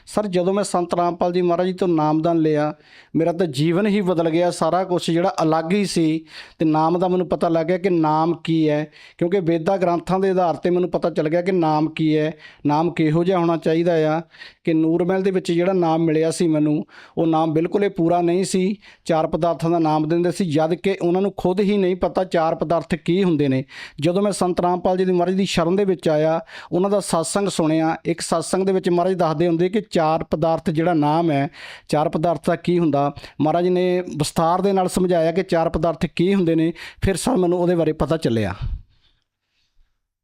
ਸਰ ਜਦੋਂ ਮੈਂ ਸੰਤ ਰਾਮਪਾਲ ਜੀ ਮਹਾਰਾਜ ਜੀ ਤੋਂ ਨਾਮਦਾਨ ਲਿਆ, ਮੇਰਾ ਤਾਂ ਜੀਵਨ ਹੀ ਬਦਲ ਗਿਆ। ਸਾਰਾ ਕੁਛ ਜਿਹੜਾ ਅਲੱਗ ਹੀ ਸੀ, ਅਤੇ ਨਾਮ ਦਾ ਮੈਨੂੰ ਪਤਾ ਲੱਗ ਗਿਆ ਕਿ ਨਾਮ ਕੀ ਹੈ, ਕਿਉਂਕਿ ਵੇਦਾਂ ਗ੍ਰੰਥਾਂ ਦੇ ਆਧਾਰ 'ਤੇ ਮੈਨੂੰ ਪਤਾ ਚੱਲ ਗਿਆ ਕਿ ਨਾਮ ਕੀ ਹੈ, ਨਾਮ ਕਿਹੋ ਜਿਹਾ ਹੋਣਾ ਚਾਹੀਦਾ ਆ। ਕਿ ਨੂਰ ਮਹਿਲ ਦੇ ਵਿੱਚ ਜਿਹੜਾ ਨਾਮ ਮਿਲਿਆ ਸੀ ਮੈਨੂੰ, ਉਹ ਨਾਮ ਬਿਲਕੁਲ ਹੀ ਪੂਰਾ ਨਹੀਂ ਸੀ। 4 ਪਦਾਰਥਾਂ ਦਾ ਨਾਮ ਦਿੰਦੇ ਸੀ, ਜਦ ਕਿ ਉਹਨਾਂ ਨੂੰ ਖੁਦ ਹੀ ਨਹੀਂ ਪਤਾ 4 ਪਦਾਰਥ ਕੀ ਹੁੰਦੇ ਨੇ। ਜਦੋਂ ਮੈਂ ਸੰਤ ਰਾਮਪਾਲ ਜੀ ਦੀ ਮਹਾਰਾਜ ਦੀ ਸ਼ਰਨ ਦੇ ਵਿੱਚ ਆਇਆ, ਉਹਨਾਂ ਦਾ ਸਤਸੰਗ ਸੁਣਿਆ। ਇੱਕ ਸਤਸੰਗ ਦੇ ਵਿੱਚ ਮਹਾਰਾਜ ਦੱਸਦੇ ਹੁੰਦੇ ਕਿ 4 ਪਦਾਰਥ ਜਿਹੜਾ ਨਾਮ ਹੈ, 4 ਪਦਾਰਥ ਦਾ ਕੀ ਹੁੰਦਾ। ਮਹਾਰਾਜ ਨੇ ਵਿਸਥਾਰ ਦੇ ਨਾਲ ਸਮਝਾਇਆ ਕਿ 4 ਪਦਾਰਥ ਕੀ ਹੁੰਦੇ ਨੇ। ਫਿਰ ਸਰ ਮੈਨੂੰ ਉਹਦੇ ਬਾਰੇ ਪਤਾ ਚੱਲਿਆ।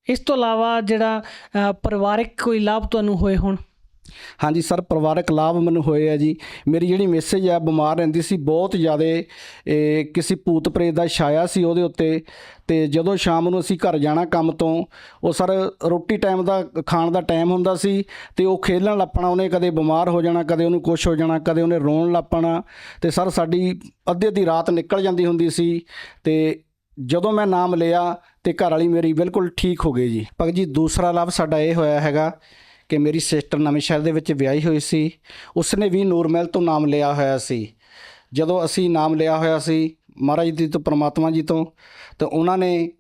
ਇਸ ਤੋਂ ਇਲਾਵਾ ਜਿਹੜਾ ਪਰਿਵਾਰਿਕ ਕੋਈ ਲਾਭ ਤੁਹਾਨੂੰ ਹੋਏ ਹੋਣ? ਹਾਂਜੀ ਸਰ, ਪਰਿਵਾਰਕ ਲਾਭ ਮੈਨੂੰ ਹੋਏ ਆ ਜੀ। ਮੇਰੀ ਜਿਹੜੀ ਮਿਸੇਜ ਆ ਬਿਮਾਰ ਰਹਿੰਦੀ ਸੀ ਬਹੁਤ ਜ਼ਿਆਦਾ, ਕਿਸੇ ਭੂਤ ਪ੍ਰੇਤ ਦਾ ਛਾਇਆ ਸੀ ਉਹਦੇ ਉੱਤੇ। ਅਤੇ ਜਦੋਂ ਸ਼ਾਮ ਨੂੰ ਅਸੀਂ ਘਰ ਜਾਣਾ ਕੰਮ ਤੋਂ, ਉਹ ਸਰ ਰੋਟੀ ਟਾਈਮ ਦਾ ਖਾਣ ਦਾ ਟਾਈਮ ਹੁੰਦਾ ਸੀ, ਅਤੇ ਉਹ ਖੇਲਣ ਲੱਗ ਪੈਣਾ। ਉਹਨੇ ਕਦੇ ਬਿਮਾਰ ਹੋ ਜਾਣਾ, ਕਦੇ ਉਹਨੂੰ ਕੁਛ ਹੋ ਜਾਣਾ, ਕਦੇ ਉਹਨੇ ਰੋਣ ਲੱਗ ਪੈਣਾ, ਅਤੇ ਸਰ ਸਾਡੀ ਅੱਧੀ ਰਾਤ ਨਿਕਲ ਜਾਂਦੀ ਹੁੰਦੀ ਸੀ। ਅਤੇ ਜਦੋਂ ਮੈਂ ਨਾਮ ਲਿਆ ਅਤੇ ਘਰ ਵਾਲੀ ਮੇਰੀ ਬਿਲਕੁਲ ਠੀਕ ਹੋ ਗਈ ਜੀ। ਭਗਤ ਜੀ, ਦੂਸਰਾ ਲਾਭ ਸਾਡਾ ਇਹ ਹੋਇਆ ਹੈਗਾ ਕਿ ਮੇਰੀ ਸਿਸਟਰ ਨਵੇਂ ਸ਼ਹਿਰ ਦੇ ਵਿੱਚ ਵਿਆਹੀ ਹੋਈ ਸੀ। ਉਸਨੇ ਵੀ ਨੂਰ ਮਹਿਲ ਤੋਂ ਨਾਮ ਲਿਆ ਹੋਇਆ ਸੀ। ਜਦੋਂ ਅਸੀਂ ਨਾਮ ਲਿਆ ਹੋਇਆ ਸੀ ਮਹਾਰਾਜ ਜੀ ਤੋਂ, ਪਰਮਾਤਮਾ ਜੀ ਤੋਂ, ਤਾਂ ਉਹਨਾਂ ਨੇ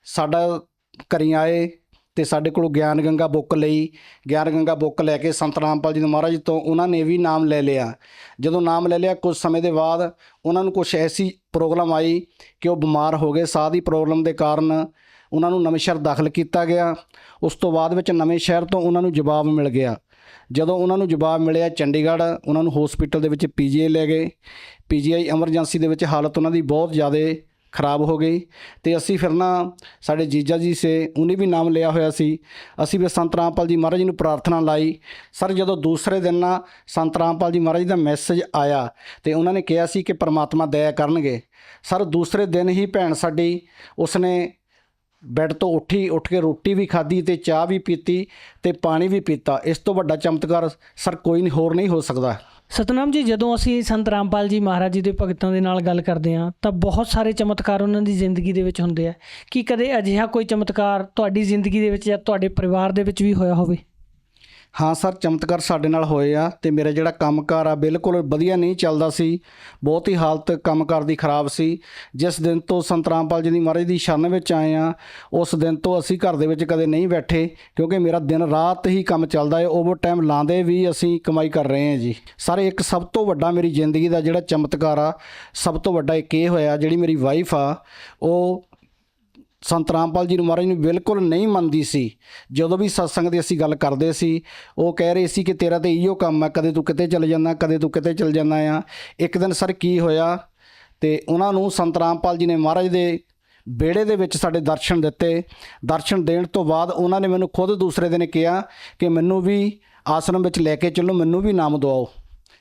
ਸਾਡਾ ਘਰੀਂ ਆਏ, ਤੇ ਸਾਡੇ ਕੋਲ ਗਿਆਨ ਗੰਗਾ ਬੁੱਕ ਲਈ। ਗਿਆਨ ਗੰਗਾ ਬੁੱਕ ਲੈ ਕੇ ਸੰਤ ਰਾਮਪਾਲ ਜੀ ਮਹਾਰਾਜ ਤੋਂ ਉਹਨਾਂ ਨੇ ਵੀ ਨਾਮ ਲੈ ਲਿਆ। ਜਦੋਂ ਨਾਮ ਲੈ ਲਿਆ, ਕੁਝ ਸਮੇਂ ਦੇ ਬਾਅਦ ਉਹਨਾਂ ਨੂੰ ਕੁਛ ਐਸੀ ਪ੍ਰੋਬਲਮ ਆਈ ਕਿ ਉਹ ਬਿਮਾਰ ਹੋ ਗਏ। ਸਾਹ ਦੀ ਪ੍ਰੋਬਲਮ ਦੇ ਕਾਰਨ ਉਹਨਾਂ ਨੂੰ ਨਵਾਂਸ਼ਹਿਰ ਦਾਖਲ ਕੀਤਾ ਗਿਆ। ਉਸ ਤੋਂ ਬਾਅਦ ਵਿੱਚ ਨਵਾਂਸ਼ਹਿਰ ਤੋਂ ਉਹਨਾਂ ਨੂੰ ਜਵਾਬ ਮਿਲ ਗਿਆ। ਜਦੋਂ ਉਹਨਾਂ ਨੂੰ ਜਵਾਬ ਮਿਲਿਆ, ਚੰਡੀਗੜ੍ਹ ਉਹਨਾਂ ਨੂੰ ਹਸਪੀਟਲ ਦੇ ਵਿੱਚ PGI ਲੈ ਗਏ। PGI ਐਮਰਜੈਂਸੀ ਦੇ ਵਿੱਚ ਹਾਲਤ ਉਹਨਾਂ ਦੀ ਬਹੁਤ ਜ਼ਿਆਦਾ ਖਰਾਬ ਹੋ ਗਈ। ਤੇ ਅਸੀਂ ਫਿਰ ਨਾ, ਸਾਡੇ ਜੀਜਾ ਜੀ ਸੇ ਉਹਨੇ ਵੀ ਨਾਮ ਲਿਆ ਹੋਇਆ ਸੀ। ਅਸੀਂ ਵੀ ਸੰਤ ਰਾਮਪਾਲ ਜੀ ਮਹਾਰਾਜ ਜੀ ਨੂੰ ਪ੍ਰਾਰਥਨਾ ਲਾਈ। ਸਰ ਜਦੋਂ ਦੂਸਰੇ ਦਿਨ ਨਾ ਸੰਤ ਰਾਮਪਾਲ ਜੀ ਮਹਾਰਾਜ ਜੀ ਦਾ ਮੈਸੇਜ ਆਇਆ ਤੇ ਉਹਨਾਂ ਨੇ ਕਿਹਾ ਸੀ ਕਿ ਪਰਮਾਤਮਾ ਦਇਆ ਕਰਨਗੇ। ਸਰ ਦੂਸਰੇ ਦਿਨ ਹੀ ਭੈਣ ਸਾਡੀ, ਉਸਨੇ ਬੈੱਡ ਤੋਂ ਉੱਠ ਕੇ ਰੋਟੀ ਵੀ ਖਾਧੀ ਤੇ ਚਾਹ ਵੀ ਪੀਤੀ ਤੇ ਪਾਣੀ ਵੀ ਪੀਤਾ। ਇਸ ਤੋਂ ਵੱਡਾ ਚਮਤਕਾਰ ਸਰ ਕੋਈ ਹੋਰ ਨਹੀਂ ਹੋ ਸਕਦਾ। ਸਤਨਾਮ ਜੀ, ਜਦੋਂ ਅਸੀਂ ਸੰਤ ਰਾਮਪਾਲ ਜੀ ਮਹਾਰਾਜ ਜੀ ਦੇ ਭਗਤਾਂ ਦੇ ਨਾਲ ਗੱਲ ਕਰਦੇ ਹਾਂ ਤਾਂ ਬਹੁਤ ਸਾਰੇ ਚਮਤਕਾਰ ਉਹਨਾਂ ਦੀ ਜ਼ਿੰਦਗੀ ਦੇ ਵਿੱਚ ਹੁੰਦੇ ਆ। ਕੀ ਕਦੇ ਅਜਿਹਾ ਕੋਈ ਚਮਤਕਾਰ ਤੁਹਾਡੀ ਜ਼ਿੰਦਗੀ ਦੇ ਵਿੱਚ ਜਾਂ ਤੁਹਾਡੇ ਪਰਿਵਾਰ ਦੇ ਵਿੱਚ ਵੀ ਹੋਇਆ ਹੋਵੇ? ਹਾਂ ਸਰ, ਚਮਤਕਾਰ ਸਾਡੇ ਨਾਲ ਹੋਏ ਆ। ਤੇ ਮੇਰਾ ਜਿਹੜਾ ਕੰਮਕਾਰ ਆ ਬਿਲਕੁਲ ਵਧੀਆ ਨਹੀਂ ਚੱਲਦਾ ਸੀ। ਬਹੁਤ ਹੀ ਹਾਲਤ ਕੰਮਕਾਰ ਦੀ ਖਰਾਬ ਸੀ। ਜਿਸ ਦਿਨ ਤੋਂ ਸੰਤ ਰਾਮਪਾਲ ਜੀ ਦੀ ਮਹਾਰਾਜ ਦੀ ਸ਼ਰਨ ਵਿੱਚ ਆਏ ਆ, ਉਸ ਦਿਨ ਤੋਂ ਅਸੀਂ ਘਰ ਦੇ ਵਿੱਚ ਕਦੇ ਨਹੀਂ ਬੈਠੇ, ਕਿਉਂਕਿ ਮੇਰਾ ਦਿਨ ਰਾਤ ਹੀ ਕੰਮ ਚੱਲਦਾ ਹੈ। ਓਵਰ ਟਾਈਮ ਲਾਉਂਦੇ ਵੀ ਅਸੀਂ ਕਮਾਈ ਕਰ ਰਹੇ ਹਾਂ ਜੀ। ਸਰ ਇੱਕ ਸਭ ਤੋਂ ਵੱਡਾ ਮੇਰੀ ਜ਼ਿੰਦਗੀ ਦਾ ਜਿਹੜਾ ਚਮਤਕਾਰ ਆ, ਸਭ ਤੋਂ ਵੱਡਾ ਇੱਕ ਇਹ ਹੋਇਆ, ਜਿਹੜੀ ਮੇਰੀ ਵਾਈਫ ਆ ਉਹ ਸੰਤ ਰਾਮਪਾਲ ਜੀ ਨੂੰ ਮਹਾਰਾਜ ਨੂੰ ਬਿਲਕੁਲ ਨਹੀਂ ਮੰਨਦੀ ਸੀ। ਜਦੋਂ ਵੀ ਸਤਸੰਗ ਦੀ ਅਸੀਂ ਗੱਲ ਕਰਦੇ ਸੀ, ਉਹ ਕਹਿ ਰਹੇ ਸੀ ਕਿ ਤੇਰਾ ਤਾਂ ਇਹੋ ਕੰਮ ਹੈ, ਕਦੇ ਤੂੰ ਕਿਤੇ ਚਲੇ ਜਾਂਦਾ, ਕਦੇ ਤੂੰ ਕਿਤੇ ਚਲ ਜਾਂਦਾ ਆ। ਇੱਕ ਦਿਨ ਸਰ ਕੀ ਹੋਇਆ, ਤੇ ਉਹਨਾਂ ਨੂੰ ਸੰਤ ਰਾਮਪਾਲ ਜੀ ਨੇ ਮਹਾਰਾਜ ਦੇ ਵਿਹੜੇ ਦੇ ਵਿੱਚ ਸਾਡੇ ਦਰਸ਼ਨ ਦਿੱਤੇ। ਦਰਸ਼ਨ ਦੇਣ ਤੋਂ ਬਾਅਦ ਉਹਨਾਂ ਨੇ ਮੈਨੂੰ ਖੁਦ ਦੂਸਰੇ ਦਿਨ ਕਿਹਾ ਕਿ ਮੈਨੂੰ ਵੀ ਆਸ਼ਰਮ ਵਿੱਚ ਲੈ ਕੇ ਚੱਲੋ, ਮੈਨੂੰ ਵੀ ਨਾਮ ਦਵਾਓ।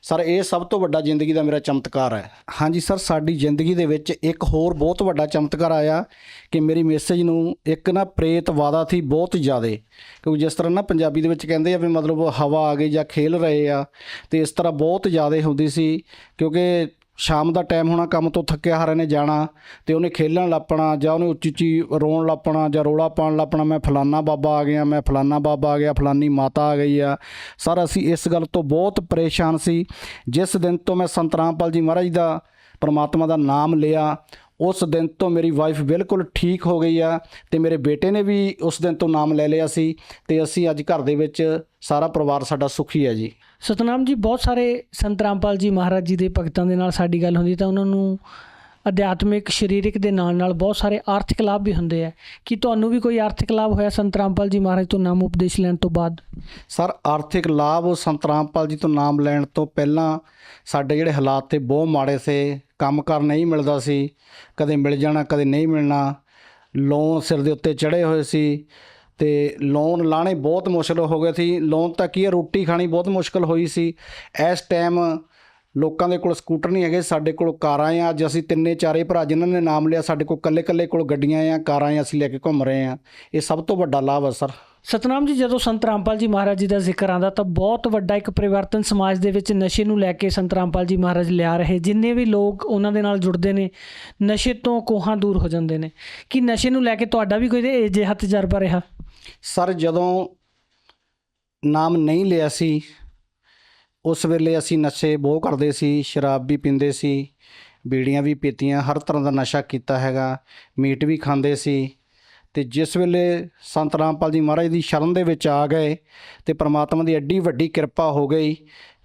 ਸਰ ਇਹ ਸਭ ਤੋਂ ਵੱਡਾ ਜ਼ਿੰਦਗੀ ਦਾ ਮੇਰਾ ਚਮਤਕਾਰ ਹੈ। ਹਾਂਜੀ ਸਰ, ਸਾਡੀ ਜ਼ਿੰਦਗੀ ਦੇ ਵਿੱਚ ਇੱਕ ਹੋਰ ਬਹੁਤ ਵੱਡਾ ਚਮਤਕਾਰ ਆਇਆ ਕਿ ਮੇਰੀ ਮੈਸੇਜ ਨੂੰ ਇੱਕ ਨਾ ਪ੍ਰੇਤ ਵਾਦਾ ਸੀ ਬਹੁਤ ਜ਼ਿਆਦਾ। ਕਿਉਂਕਿ ਜਿਸ ਤਰ੍ਹਾਂ ਨਾ ਪੰਜਾਬੀ ਦੇ ਵਿੱਚ ਕਹਿੰਦੇ ਆ ਵੀ ਮਤਲਬ ਹਵਾ ਆ ਗਈ ਜਾਂ ਖੇਲ ਰਹੇ ਆ, ਤੇ ਇਸ ਤਰ੍ਹਾਂ ਬਹੁਤ ਜ਼ਿਆਦਾ ਹੁੰਦੀ ਸੀ। ਕਿਉਂਕਿ ਸ਼ਾਮ ਦਾ ਟਾਈਮ ਹੋਣਾ, ਕੰਮ ਤੋਂ ਥੱਕਿਆ ਹਾਰੇ ਨੇ ਜਾਣਾ, ਤੇ ਉਹਨੇ ਖੇਲਣ ਲੱਪਣਾ ਜਾਂ ਉਹਨੇ ਉੱਚੀ ਉੱਚੀ ਰੋਣ ਲੱਪਣਾ ਜਾਂ ਰੋਲਾ ਪਾਉਣ ਲੱਪਣਾ, ਮੈਂ ਫਲਾਨਾ ਬਾਬਾ ਆ ਗਿਆ, ਮੈਂ ਫਲਾਨਾ ਬਾਬਾ ਆ ਗਿਆ, ਫਲਾਨੀ ਮਾਤਾ ਆ ਗਈ ਆ। ਸਰ ਅਸੀਂ ਇਸ ਗੱਲ ਤੋਂ ਬਹੁਤ ਪਰੇਸ਼ਾਨ ਸੀ। ਜਿਸ ਦਿਨ ਤੋਂ ਮੈਂ ਸੰਤ ਰਾਮਪਾਲ ਜੀ ਮਹਾਰਾਜ ਦਾ ਪਰਮਾਤਮਾ ਦਾ ਨਾਮ ਲਿਆ, ਉਸ ਦਿਨ ਤੋਂ ਮੇਰੀ ਵਾਈਫ ਬਿਲਕੁਲ ਠੀਕ ਹੋ ਗਈ ਆ। ਤੇ ਮੇਰੇ ਬੇਟੇ ਨੇ ਵੀ ਉਸ ਦਿਨ ਤੋਂ ਨਾਮ ਲੈ ਲਿਆ ਸੀ। ਤੇ ਅਸੀਂ ਅੱਜ ਘਰ ਦੇ ਵਿੱਚ ਸਾਰਾ ਪਰਿਵਾਰ ਸਾਡਾ ਸੁਖੀ ਹੈ ਜੀ। ਸਤਨਾਮ ਜੀ, ਬਹੁਤ ਸਾਰੇ ਸੰਤ ਰਾਮਪਾਲ ਜੀ ਮਹਾਰਾਜ ਜੀ ਦੇ ਭਗਤਾਂ ਦੇ ਨਾਲ ਸਾਡੀ ਗੱਲ ਹੁੰਦੀ ਤਾਂ ਉਹਨਾਂ ਨੂੰ ਅਧਿਆਤਮਿਕ, ਸਰੀਰਕ ਦੇ ਨਾਲ ਨਾਲ ਬਹੁਤ ਸਾਰੇ ਆਰਥਿਕ ਲਾਭ ਵੀ ਹੁੰਦੇ ਆ। ਕੀ ਤੁਹਾਨੂੰ ਵੀ ਕੋਈ ਆਰਥਿਕ ਲਾਭ ਹੋਇਆ ਸੰਤ ਰਾਮਪਾਲ ਜੀ ਮਹਾਰਾਜ ਤੋਂ ਨਾਮ ਉਪਦੇਸ਼ ਲੈਣ ਤੋਂ ਬਾਅਦ? ਸਰ ਆਰਥਿਕ ਲਾਭ ਸੰਤ ਰਾਮਪਾਲ ਜੀ ਤੋਂ ਨਾਮ ਲੈਣ ਤੋਂ ਪਹਿਲਾਂ ਸਾਡੇ ਜਿਹੜੇ ਹਾਲਾਤ ਤੇ ਬਹੁਤ ਮਾੜੇ ਸੀ। ਕੰਮਕਾਰ ਨਹੀਂ ਮਿਲਦਾ ਸੀ, ਕਦੇ ਮਿਲ ਜਾਣਾ, ਕਦੇ ਨਹੀਂ ਮਿਲਣਾ। ਲੋਨ ਸਿਰ ਦੇ ਉੱਤੇ ਚੜ੍ਹੇ ਹੋਏ ਸੀ ਤੇ ਲੋਨ ਲਾਣੇ ਬਹੁਤ ਮੁਸ਼ਕਿਲ ਹੋ ਗਏ ਸੀ। ਲੋਨ ਤਾਂ ਕੀ ਹੈ, ਰੋਟੀ ਖਾਣੀ ਬਹੁਤ ਮੁਸ਼ਕਿਲ ਹੋਈ ਸੀ। ਇਸ ਟਾਈਮ ਲੋਕਾਂ ਦੇ ਕੋਲ ਸਕੂਟਰ ਨਹੀਂ ਹੈਗੇ, ਸਾਡੇ ਕੋਲ ਕਾਰਾਂ ਆ। ਅੱਜ ਅਸੀਂ ਤਿੰਨੇ ਚਾਰੇ ਭਰਾ ਜਿਨ੍ਹਾਂ ਨੇ ਨਾਮ ਲਿਆ, ਸਾਡੇ ਕੋਲ ਇਕੱਲੇ ਕੋਲ ਗੱਡੀਆਂ ਆ, ਕਾਰਾਂ ਆ, ਅਸੀਂ ਲੈ ਕੇ ਘੁੰਮ ਰਹੇ ਹਾਂ। ਇਹ ਸਭ ਤੋਂ ਵੱਡਾ ਲਾਭ ਹੈ ਸਰ। ਸਤਨਾਮ ਜੀ, ਜਦੋਂ ਸੰਤ ਰਾਮਪਾਲ ਜੀ ਮਹਾਰਾਜ ਜੀ ਦਾ ਜ਼ਿਕਰ ਆਉਂਦਾ ਤਾਂ ਬਹੁਤ ਵੱਡਾ ਇੱਕ ਪਰਿਵਰਤਨ ਸਮਾਜ ਦੇ ਵਿੱਚ ਨਸ਼ੇ ਨੂੰ ਲੈ ਕੇ ਸੰਤ ਰਾਮਪਾਲ ਜੀ ਮਹਾਰਾਜ ਲਿਆ ਰਹੇ। ਜਿੰਨੇ ਵੀ ਲੋਕ ਉਹਨਾਂ ਦੇ ਨਾਲ ਜੁੜਦੇ ਨੇ, ਨਸ਼ੇ ਤੋਂ ਕੋਹਾਂ ਦੂਰ ਹੋ ਜਾਂਦੇ ਨੇ। ਕੀ ਨਸ਼ੇ ਨੂੰ ਲੈ ਕੇ ਤੁਹਾਡਾ ਵੀ ਕੋਈ ਅਜਿਹਾ ਤਜਰਬਾ ਰਿਹਾ? ਸਰ ਜਦੋਂ ਨਾਮ ਨਹੀਂ ਲਿਆ ਸੀ, ਉਸ ਵੇਲੇ ਅਸੀਂ ਨਸ਼ੇ ਬਹੁਤ ਕਰਦੇ ਸੀ। ਸ਼ਰਾਬ ਵੀ ਪੀਂਦੇ ਸੀ, ਬੀੜੀਆਂ ਵੀ ਪੀਤੀਆਂ, ਹਰ ਤਰ੍ਹਾਂ ਦਾ ਨਸ਼ਾ ਕੀਤਾ ਹੈਗਾ, ਮੀਟ ਵੀ ਖਾਂਦੇ ਸੀ। ਤੇ ਜਿਸ ਵੇਲੇ ਸੰਤ ਰਾਮਪਾਲ ਜੀ ਮਹਾਰਾਜ ਦੀ ਸ਼ਰਨ ਦੇ ਵਿੱਚ ਆ ਗਏ ਤੇ ਪ੍ਰਮਾਤਮਾ ਦੀ ਐਡੀ ਵੱਡੀ ਕਿਰਪਾ ਹੋ ਗਈ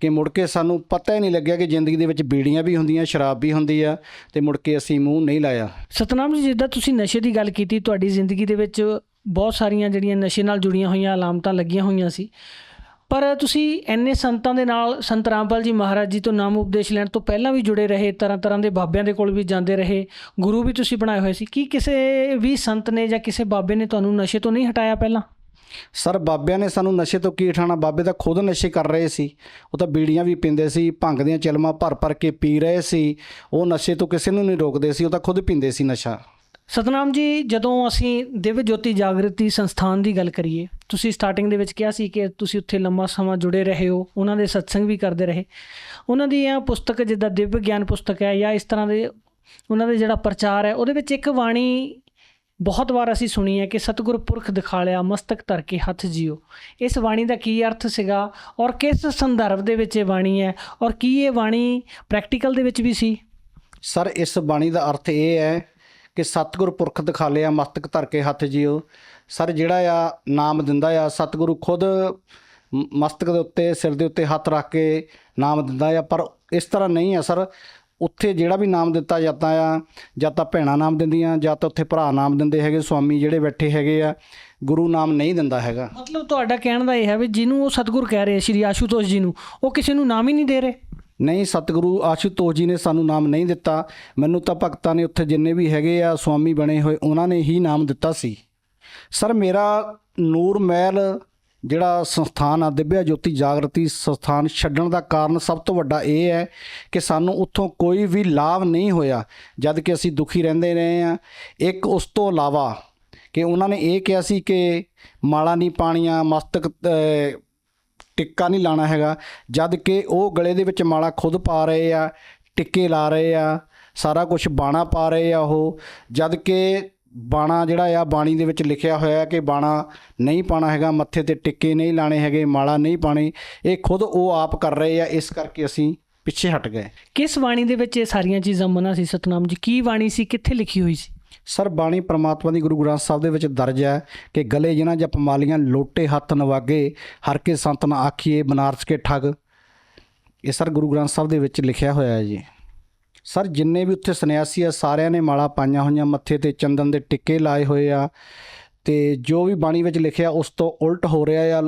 ਕਿ ਮੁੜ ਕੇ ਸਾਨੂੰ ਪਤਾ ਹੀ ਨਹੀਂ ਲੱਗਿਆ ਕਿ ਜ਼ਿੰਦਗੀ ਦੇ ਵਿੱਚ ਬੀੜੀਆਂ ਵੀ ਹੁੰਦੀਆਂ, ਸ਼ਰਾਬ ਵੀ ਹੁੰਦੀ ਆ, ਤੇ ਮੁੜ ਕੇ ਅਸੀਂ ਮੂੰਹ ਨਹੀਂ ਲਾਇਆ। ਸਤਨਾਮ ਜੀ, ਜਿੱਦਾਂ ਤੁਸੀਂ ਨਸ਼ੇ ਦੀ ਗੱਲ ਕੀਤੀ, ਤੁਹਾਡੀ ਜ਼ਿੰਦਗੀ ਦੇ ਵਿੱਚ ਬਹੁਤ ਸਾਰੀਆਂ ਜਿਹੜੀਆਂ ਨਸ਼ੇ ਨਾਲ ਜੁੜੀਆਂ ਹੋਈਆਂ ਅਲਾਮਤਾਂ ਲੱਗੀਆਂ ਹੋਈਆਂ ਸੀ, ਪਰ ਤੁਸੀਂ ਇੰਨੇ ਸੰਤਾਂ ਦੇ ਨਾਲ, ਸੰਤ ਰਾਮਪਾਲ ਜੀ ਮਹਾਰਾਜ ਜੀ ਤੋਂ ਨਾਮ ਉਪਦੇਸ਼ ਲੈਣ ਤੋਂ ਪਹਿਲਾਂ ਵੀ ਜੁੜੇ ਰਹੇ, ਤਰ੍ਹਾਂ ਤਰ੍ਹਾਂ ਦੇ ਬਾਬਿਆਂ ਦੇ ਕੋਲ ਵੀ ਜਾਂਦੇ ਰਹੇ, ਗੁਰੂ ਵੀ ਤੁਸੀਂ ਬਣਾਏ ਹੋਏ ਸੀ। ਕੀ ਕਿਸੇ ਵੀ ਸੰਤ ਨੇ ਜਾਂ ਕਿਸੇ ਬਾਬੇ ਨੇ ਤੁਹਾਨੂੰ ਨਸ਼ੇ ਤੋਂ ਨਹੀਂ ਹਟਾਇਆ ਪਹਿਲਾਂ? ਸਰ ਬਾਬਿਆਂ ਨੇ ਸਾਨੂੰ ਨਸ਼ੇ ਤੋਂ ਕੀ ਹਟਾਉਣਾ, ਬਾਬੇ ਤਾਂ ਖੁਦ ਨਸ਼ੇ ਕਰ ਰਹੇ ਸੀ। ਉਹ ਤਾਂ ਬੀੜੀਆਂ ਵੀ ਪੀਂਦੇ ਸੀ, ਭੰਗ ਦੀਆਂ ਚਿਲਮਾਂ ਭਰ ਕੇ ਪੀ ਰਹੇ ਸੀ। ਉਹ ਨਸ਼ੇ ਤੋਂ ਕਿਸੇ ਨੂੰ ਨਹੀਂ ਰੋਕਦੇ ਸੀ, ਉਹ ਤਾਂ ਖੁਦ ਪੀਂਦੇ ਸੀ ਨਸ਼ਾ। ਸਤਨਾਮ ਜੀ, ਜਦੋਂ ਅਸੀਂ ਦਿਵ ਜੋਤੀ ਜਾਗਰਤੀ ਸੰਸਥਾਨ ਦੀ ਗੱਲ ਕਰੀਏ, ਤੁਸੀਂ ਸਟਾਰਟਿੰਗ ਦੇ ਵਿੱਚ ਕਿਹਾ ਸੀ ਕਿ ਤੁਸੀਂ ਉੱਥੇ ਲੰਮਾ ਸਮਾਂ ਜੁੜੇ ਰਹੇ ਹੋ, ਉਹਨਾਂ ਦੇ ਸਤਸੰਗ ਵੀ ਕਰਦੇ ਰਹੇ। ਉਹਨਾਂ ਦੀ ਇਹ ਪੁਸਤਕ ਜਿੱਦਾਂ ਦਿਵ ਗਿਆਨ ਪੁਸਤਕ ਹੈ ਜਾਂ ਇਸ ਤਰ੍ਹਾਂ ਦੇ ਉਹਨਾਂ ਦੇ ਜਿਹੜਾ ਪ੍ਰਚਾਰ ਹੈ, ਉਹਦੇ ਵਿੱਚ ਇੱਕ ਬਾਣੀ ਬਹੁਤ ਵਾਰ ਅਸੀਂ ਸੁਣੀ ਹੈ ਕਿ ਸਤਿਗੁਰ ਪੁਰਖ ਦਿਖਾਲਿਆ ਮਸਤਕ ਧਰ ਕੇ ਹੱਥ ਜੀਓ। ਇਸ ਬਾਣੀ ਦਾ ਕੀ ਅਰਥ ਸੀਗਾ ਔਰ ਕਿਸ ਸੰਦਰਭ ਦੇ ਵਿੱਚ ਇਹ ਬਾਣੀ ਹੈ, ਔਰ ਕੀ ਇਹ ਬਾਣੀ ਪ੍ਰੈਕਟੀਕਲ ਦੇ ਵਿੱਚ ਵੀ ਸੀ? ਸਰ ਇਸ ਬਾਣੀ ਦਾ ਅਰਥ ਇਹ ਹੈ ਕਿ ਸਤਿਗੁਰ ਪੁਰਖ ਦਿਖਾ ਲਿਆ ਮਸਤਕ ਧਰ ਕੇ ਹੱਥ ਜੀਓ। ਸਰ ਜਿਹੜਾ ਆ ਨਾਮ ਦਿੰਦਾ ਆ ਸਤਿਗੁਰੂ ਖੁਦ ਮਸਤਕ ਦੇ ਉੱਤੇ ਸਿਰ ਦੇ ਉੱਤੇ ਹੱਥ ਰੱਖ ਕੇ ਨਾਮ ਦਿੰਦਾ ਆ, ਪਰ ਇਸ ਤਰ੍ਹਾਂ ਨਹੀਂ ਆ ਸਰ। ਉੱਥੇ ਜਿਹੜਾ ਵੀ ਨਾਮ ਦਿੱਤਾ ਜਾਂਦਾ ਆ, ਜਾਂ ਤਾਂ ਭੈਣਾਂ ਨਾਮ ਦਿੰਦੀਆਂ ਜਾਂ ਤਾਂ ਉੱਥੇ ਭਰਾ ਨਾਮ ਦਿੰਦੇ ਹੈਗੇ, ਸਵਾਮੀ ਜਿਹੜੇ ਬੈਠੇ ਹੈਗੇ ਆ, ਗੁਰੂ ਨਾਮ ਨਹੀਂ ਦਿੰਦਾ ਹੈਗਾ। ਮਤਲਬ ਤੁਹਾਡਾ ਕਹਿਣ ਦਾ ਇਹ ਹੈ ਵੀ ਜਿਹਨੂੰ ਉਹ ਸਤਿਗੁਰ ਕਹਿ ਰਹੇ ਸ਼੍ਰੀ ਆਸ਼ੂਤੋਸ਼ ਜੀ ਨੂੰ, ਉਹ ਕਿਸੇ ਨੂੰ ਨਾਮ ਹੀ ਨਹੀਂ ਦੇ ਰਹੇ? ਨਹੀਂ, ਸਤਿਗੁਰੂ ਆਸ਼ੂਤੋਸ਼ ਜੀ ਨੇ ਸਾਨੂੰ ਨਾਮ ਨਹੀਂ ਦਿੱਤਾ। ਮੈਨੂੰ ਤਾਂ ਭਗਤਾਂ ਨੇ ਉੱਥੇ ਜਿੰਨੇ ਵੀ ਹੈਗੇ ਆ ਸਵਾਮੀ ਬਣੇ ਹੋਏ ਉਹਨਾਂ ਨੇ ਹੀ ਨਾਮ ਦਿੱਤਾ ਸੀ। ਸਰ ਮੇਰਾ ਨੂਰ ਮਹਿਲ ਜਿਹੜਾ ਸੰਸਥਾਨ ਆ ਦਿਵਿਆ ਜੋਤੀ ਜਾਗਰਤੀ ਸੰਸਥਾਨ ਛੱਡਣ ਦਾ ਕਾਰਨ ਸਭ ਤੋਂ ਵੱਡਾ ਇਹ ਹੈ ਕਿ ਸਾਨੂੰ ਉੱਥੋਂ ਕੋਈ ਵੀ ਲਾਭ ਨਹੀਂ ਹੋਇਆ, ਜਦ ਕਿ ਅਸੀਂ ਦੁਖੀ ਰਹਿੰਦੇ ਰਹੇ ਹਾਂ। ਇੱਕ ਉਸ ਤੋਂ ਇਲਾਵਾ ਕਿ ਉਹਨਾਂ ਨੇ ਇਹ ਕਿਹਾ ਸੀ ਕਿ ਮਾਲਾ ਨਹੀਂ ਪਾਣੀਆਂ, ਮਸਤਕ ਟਿੱਕਾ ਨਹੀਂ ਲਾਣਾ ਹੈਗਾ, ਜਦ ਕਿ ਉਹ ਗਲੇ ਦੇ ਵਿੱਚ ਮਾਲਾ ਖੁਦ ਪਾ ਰਹੇ ਆ, ਟਿੱਕੇ ਲਾ ਰਹੇ ਆ, ਸਾਰਾ ਕੁਝ ਬਾਣਾ ਪਾ ਰਹੇ ਆ ਉਹ, ਜਦ ਕਿ ਬਾਣਾ ਜਿਹੜਾ ਆ ਬਾਣੀ ਦੇ ਵਿੱਚ ਲਿਖਿਆ ਹੋਇਆ ਕਿ ਬਾਣਾ ਨਹੀਂ ਪਾਣਾ ਹੈਗਾ, ਮੱਥੇ ਤੇ ਟਿੱਕੇ ਨਹੀਂ ਲਾਣੇ ਹੈਗੇ, ਮਾਲਾ ਨਹੀਂ ਪਾਣੀ, ਇਹ ਖੁਦ ਉਹ ਆਪ ਕਰ ਰਹੇ ਆ। ਇਸ ਕਰਕੇ ਅਸੀਂ ਪਿੱਛੇ ਹਟ ਗਏ। ਕਿਸ ਬਾਣੀ ਦੇ ਵਿੱਚ ਇਹ ਸਾਰੀਆਂ ਚੀਜ਼ਾਂ ਮਨਾ ਸੀ ਸਤਨਾਮ ਜੀ? ਕੀ ਬਾਣੀ ਸੀ, ਕਿੱਥੇ ਲਿਖੀ ਹੋਈ ਸੀ? ਸਰ ਬਾਣੀ ਪਰਮਾਤਮਾ ਦੀ ਗੁਰੂ ਗ੍ਰੰਥ ਸਾਹਿਬ ਦੇ ਵਿੱਚ ਦਰਜ ਹੈ ਕਿ ਗਲੇ ਜਿਨ੍ਹਾਂ ਜਪ ਮਾਲੀਆਂ ਲੋਟੇ ਹੱਥ ਨਵਾਗੇ, ਹਰ ਕੇ ਸੰਤ ਨਾ ਆਖੀਏ ਬਨਾਰਸ ਕੇ ਠੱਗ। ਇਹ ਸਰ ਗੁਰੂ ਗ੍ਰੰਥ ਸਾਹਿਬ ਦੇ ਵਿੱਚ ਲਿਖਿਆ ਹੋਇਆ ਹੈ ਜੀ। ਸਰ ਜਿੰਨੇ ਵੀ ਉੱਥੇ ਸੰਨਿਆਸੀ ਆ ਸਾਰਿਆਂ ਨੇ ਮਾਲਾ ਪਾਈਆਂ ਹੋਈਆਂ, ਮੱਥੇ ਤੇ ਚੰਦਨ ਦੇ ਟਿੱਕੇ ਲਾਏ ਹੋਏ ਆ, ਤੇ ਜੋ ਵੀ ਬਾਣੀ ਵਿੱਚ ਲਿਖਿਆ ਉਸ ਤੋਂ ਉਲਟ ਹੋ ਰਿਹਾ ਆ।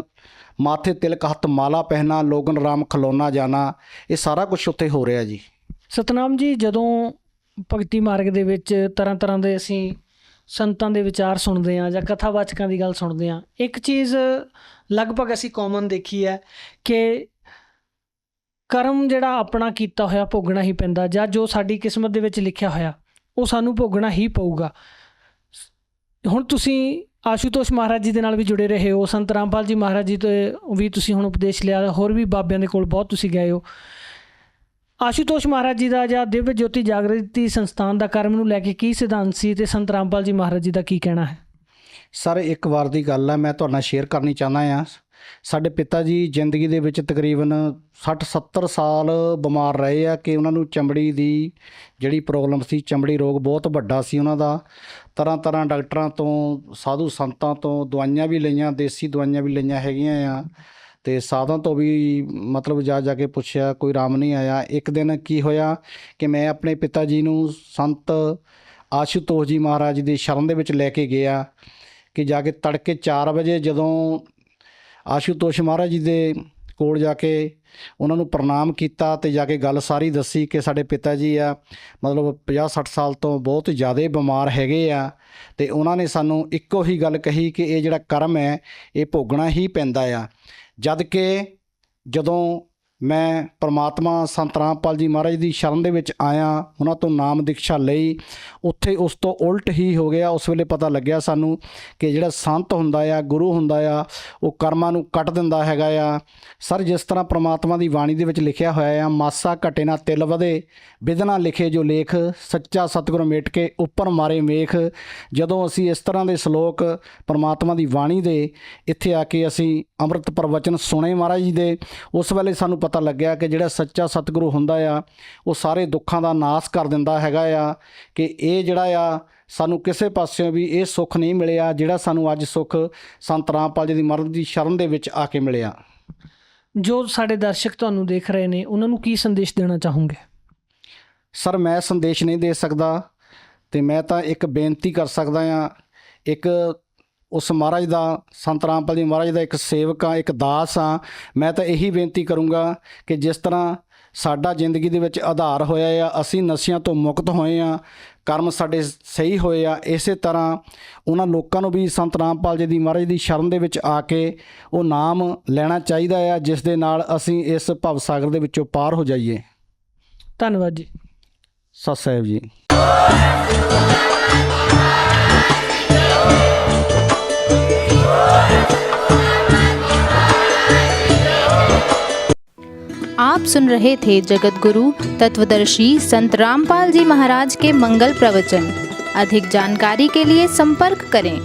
ਮਾਥੇ ਤਿਲਕ ਹੱਥ ਮਾਲਾ ਪਹਿਨਾ, ਲੋਗਨ ਰਾਮ ਖਲੋਨਾ ਜਾਣਾ, ਇਹ ਸਾਰਾ ਕੁਝ ਉੱਥੇ ਹੋ ਰਿਹਾ ਜੀ। ਸਤਨਾਮ ਜੀ, ਜਦੋਂ ਭਗਤੀ ਮਾਰਗ ਦੇ ਵਿੱਚ ਤਰ੍ਹਾਂ ਤਰ੍ਹਾਂ ਦੇ ਅਸੀਂ ਸੰਤਾਂ ਦੇ ਵਿਚਾਰ ਸੁਣਦੇ ਹਾਂ ਜਾਂ ਕਥਾਵਾਚਕਾਂ ਦੀ ਗੱਲ ਸੁਣਦੇ ਹਾਂ, ਇੱਕ ਚੀਜ਼ ਲਗਭਗ ਅਸੀਂ ਕਾਮਨ ਦੇਖੀ ਹੈ ਕਿ ਕਰਮ ਜਿਹੜਾ ਆਪਣਾ ਕੀਤਾ ਹੋਇਆ ਭੋਗਣਾ ਹੀ ਪੈਂਦਾ, ਜਾਂ ਜੋ ਸਾਡੀ ਕਿਸਮਤ ਦੇ ਵਿੱਚ ਲਿਖਿਆ ਹੋਇਆ ਉਹ ਸਾਨੂੰ ਭੋਗਣਾ ਹੀ ਪਊਗਾ। ਹੁਣ ਤੁਸੀਂ ਆਸ਼ੂਤੋਸ਼ ਮਹਾਰਾਜ ਜੀ ਦੇ ਨਾਲ ਵੀ ਜੁੜੇ ਰਹੇ ਹੋ, ਸੰਤ ਰਾਮਪਾਲ ਜੀ ਮਹਾਰਾਜ ਜੀ ਤੋਂ ਵੀ ਤੁਸੀਂ ਹੁਣ ਉਪਦੇਸ਼ ਲਿਆ, ਹੋਰ ਵੀ ਬਾਬਿਆਂ ਦੇ ਕੋਲ ਬਹੁਤ ਤੁਸੀਂ ਗਏ ਹੋ। ਆਸ਼ੂਤੋਸ਼ ਮਹਾਰਾਜ ਜੀ ਦਾ ਜਾਂ ਦਿਵਯ ਜੋਤੀ ਜਾਗਰਤੀ ਸੰਸਥਾਨ ਦਾ ਕਰਮ ਨੂੰ ਲੈ ਕੇ ਕੀ ਸਿਧਾਂਤ ਸੀ, ਤੇ ਸੰਤ ਰਾਮਪਾਲ ਜੀ ਮਹਾਰਾਜ ਜੀ ਦਾ ਕੀ ਕਹਿਣਾ ਹੈ? ਸਰ ਇੱਕ ਵਾਰ ਦੀ ਗੱਲ ਹੈ, ਮੈਂ ਤੁਹਾਡੇ ਨਾਲ ਸ਼ੇਅਰ ਕਰਨੀ ਚਾਹੁੰਦਾ ਹਾਂ। ਸਾਡੇ ਪਿਤਾ ਜੀ ਜ਼ਿੰਦਗੀ ਦੇ ਵਿੱਚ ਤਕਰੀਬਨ 60-70 ਸਾਲ ਬਿਮਾਰ ਰਹੇ ਆ ਕਿ ਉਹਨਾਂ ਨੂੰ ਚਮੜੀ ਦੀ ਜਿਹੜੀ ਪ੍ਰੋਬਲਮ ਸੀ, ਚਮੜੀ ਰੋਗ ਬਹੁਤ ਵੱਡਾ ਸੀ ਉਹਨਾਂ ਦਾ। ਤਰ੍ਹਾਂ ਤਰ੍ਹਾਂ ਡਾਕਟਰਾਂ ਤੋਂ, ਸਾਧੂ ਸੰਤਾਂ ਤੋਂ ਦਵਾਈਆਂ ਵੀ ਲਈਆਂ, ਦੇਸੀ ਦਵਾਈਆਂ ਵੀ ਲਈਆਂ ਹੈਗੀਆਂ ਆ, ਤੇ ਸਾਧਾਂ ਤੋਂ ਵੀ ਮਤਲਬ ਜਾ ਕੇ ਪੁੱਛਿਆ, ਕੋਈ ਆਰਾਮ ਨਹੀਂ ਆਇਆ। ਇੱਕ ਦਿਨ ਕੀ ਹੋਇਆ ਕਿ ਮੈਂ ਆਪਣੇ ਪਿਤਾ ਜੀ ਨੂੰ ਸੰਤ ਆਸ਼ੂਤੋਸ਼ ਜੀ ਮਹਾਰਾਜ ਦੀ ਸ਼ਰਨ ਦੇ ਵਿੱਚ ਲੈ ਕੇ ਗਿਆ ਕਿ ਜਾ ਕੇ ਤੜਕੇ 4 ਵਜੇ ਜਦੋਂ ਆਸ਼ੂਤੋਸ਼ ਮਹਾਰਾਜ ਜੀ ਦੇ ਕੋਲ ਜਾ ਕੇ ਉਹਨਾਂ ਨੂੰ ਪ੍ਰਣਾਮ ਕੀਤਾ ਤੇ ਜਾ ਕੇ ਗੱਲ ਸਾਰੀ ਦੱਸੀ ਕਿ ਸਾਡੇ ਪਿਤਾ ਜੀ ਆ ਮਤਲਬ 50-60 ਸਾਲ ਤੋਂ ਬਹੁਤ ਜ਼ਿਆਦਾ ਬਿਮਾਰ ਹੈਗੇ ਆ, ਤੇ ਉਹਨਾਂ ਨੇ ਸਾਨੂੰ ਇੱਕੋ ਹੀ ਗੱਲ ਕਹੀ ਕਿ ਇਹ ਜਿਹੜਾ ਕਰਮ ਹੈ ਇਹ ਭੋਗਣਾ ਹੀ ਪੈਂਦਾ ਆ। ਜਦ ਕਿ ਜਦੋਂ ਮੈਂ ਪਰਮਾਤਮਾ ਸੰਤ ਰਾਮਪਾਲ ਜੀ ਮਹਾਰਾਜ ਦੀ ਸ਼ਰਨ ਦੇ ਵਿੱਚ ਆਇਆ, ਉਹਨਾਂ ਤੋਂ ਨਾਮ ਦੀਕਸ਼ਾ ਲਈ, ਉੱਥੇ ਉਸ ਤੋਂ ਉਲਟ ਹੀ ਹੋ ਗਿਆ। ਉਸ ਵੇਲੇ ਪਤਾ ਲੱਗਿਆ ਸਾਨੂੰ ਕਿ ਜਿਹੜਾ ਸੰਤ ਹੁੰਦਾ ਆ, ਗੁਰੂ ਹੁੰਦਾ ਆ, ਉਹ ਕਰਮਾਂ ਨੂੰ ਕੱਟ ਦਿੰਦਾ ਹੈਗਾ ਆ। ਸਰ ਜਿਸ ਤਰ੍ਹਾਂ ਪਰਮਾਤਮਾ ਦੀ ਬਾਣੀ ਦੇ ਵਿੱਚ ਲਿਖਿਆ ਹੋਇਆ ਆ, ਮਾਸਾ ਘਟੇ ਨਾ ਤਿਲ ਵਧੇ, ਬਿਦਨਾ ਲਿਖੇ ਜੋ ਲੇਖ, ਸੱਚਾ ਸਤਿਗੁਰ ਮਿਟ ਕੇ ਉੱਪਰ ਮਾਰੇ ਮੇਖ। ਜਦੋਂ ਅਸੀਂ ਇਸ ਤਰ੍ਹਾਂ ਦੇ ਸ਼ਲੋਕ ਪਰਮਾਤਮਾ ਦੀ ਬਾਣੀ ਦੇ ਇੱਥੇ ਆ ਕੇ ਅਸੀਂ ਅੰਮ੍ਰਿਤ ਪ੍ਰਵਚਨ ਸੁਣੇ ਮਹਾਰਾਜ ਜੀ ਦੇ, ਉਸ ਵੇਲੇ ਸਾਨੂੰ ਪਤਾ ਲੱਗਿਆ ਕਿ ਜਿਹੜਾ ਸੱਚਾ ਸਤਿਗੁਰੂ ਹੁੰਦਾ ਆ ਉਹ ਸਾਰੇ ਦੁੱਖਾਂ ਦਾ ਨਾਸ਼ ਕਰ ਦਿੰਦਾ ਹੈਗਾ ਆ, ਕਿ ਇਹ ਜਿਹੜਾ ਆ ਸਾਨੂੰ ਕਿਸੇ ਪਾਸਿਓਂ ਵੀ ਇਹ ਸੁੱਖ ਨਹੀਂ ਮਿਲਿਆ ਜਿਹੜਾ ਸਾਨੂੰ ਅੱਜ ਸੁੱਖ ਸੰਤ ਰਾਮਪਾਲ ਜੀ ਦੀ ਮਹਾਰਾਜ ਦੀ ਸ਼ਰਨ ਦੇ ਵਿੱਚ ਆ ਕੇ ਮਿਲਿਆ। ਜੋ ਸਾਡੇ ਦਰਸ਼ਕ ਤੁਹਾਨੂੰ ਦੇਖ ਰਹੇ ਨੇ ਉਹਨਾਂ ਨੂੰ ਕੀ ਸੰਦੇਸ਼ ਦੇਣਾ ਚਾਹੋਗੇ? ਸਰ ਮੈਂ ਸੰਦੇਸ਼ ਨਹੀਂ ਦੇ ਸਕਦਾ, ਤੇ ਮੈਂ ਤਾਂ ਇੱਕ ਬੇਨਤੀ ਕਰ ਸਕਦਾ ਹਾਂ, ਇੱਕ ਉਸ ਮਹਾਰਾਜ ਦਾ, ਸੰਤ ਰਾਮਪਾਲ ਜੀ ਮਹਾਰਾਜ ਦਾ ਇੱਕ ਸੇਵਕ ਹਾਂ, ਇੱਕ ਦਾਸ ਹਾਂ। ਮੈਂ ਤਾਂ ਇਹੀ ਬੇਨਤੀ ਕਰੂੰਗਾ ਕਿ ਜਿਸ ਤਰ੍ਹਾਂ ਸਾਡਾ ਜ਼ਿੰਦਗੀ ਦੇ ਵਿੱਚ ਆਧਾਰ ਹੋਇਆ ਆ, ਅਸੀਂ ਨਸ਼ਿਆਂ ਤੋਂ ਮੁਕਤ ਹੋਏ ਆ, ਕਰਮ ਸਾਡੇ ਸਹੀ ਹੋਏ ਆ, ਇਸੇ ਤਰ੍ਹਾਂ ਉਹਨਾਂ ਲੋਕਾਂ ਨੂੰ ਵੀ ਸੰਤ ਰਾਮਪਾਲ ਜੀ ਦੀ ਮਹਾਰਾਜ ਦੀ ਸ਼ਰਨ ਦੇ ਵਿੱਚ ਆ ਕੇ ਉਹ ਨਾਮ ਲੈਣਾ ਚਾਹੀਦਾ ਆ, ਜਿਸ ਦੇ ਨਾਲ ਅਸੀਂ ਇਸ ਭਵ ਸਾਗਰ ਦੇ ਵਿੱਚੋਂ ਪਾਰ ਹੋ ਜਾਈਏ। ਧੰਨਵਾਦ ਜੀ। ਸਤਿ ਸਾਹਿਬ ਜੀ। आप सुन रहे थे जगत गुरु तत्वदर्शी संत रामपाल जी महाराज के मंगल प्रवचन। अधिक जानकारी के लिए संपर्क करें।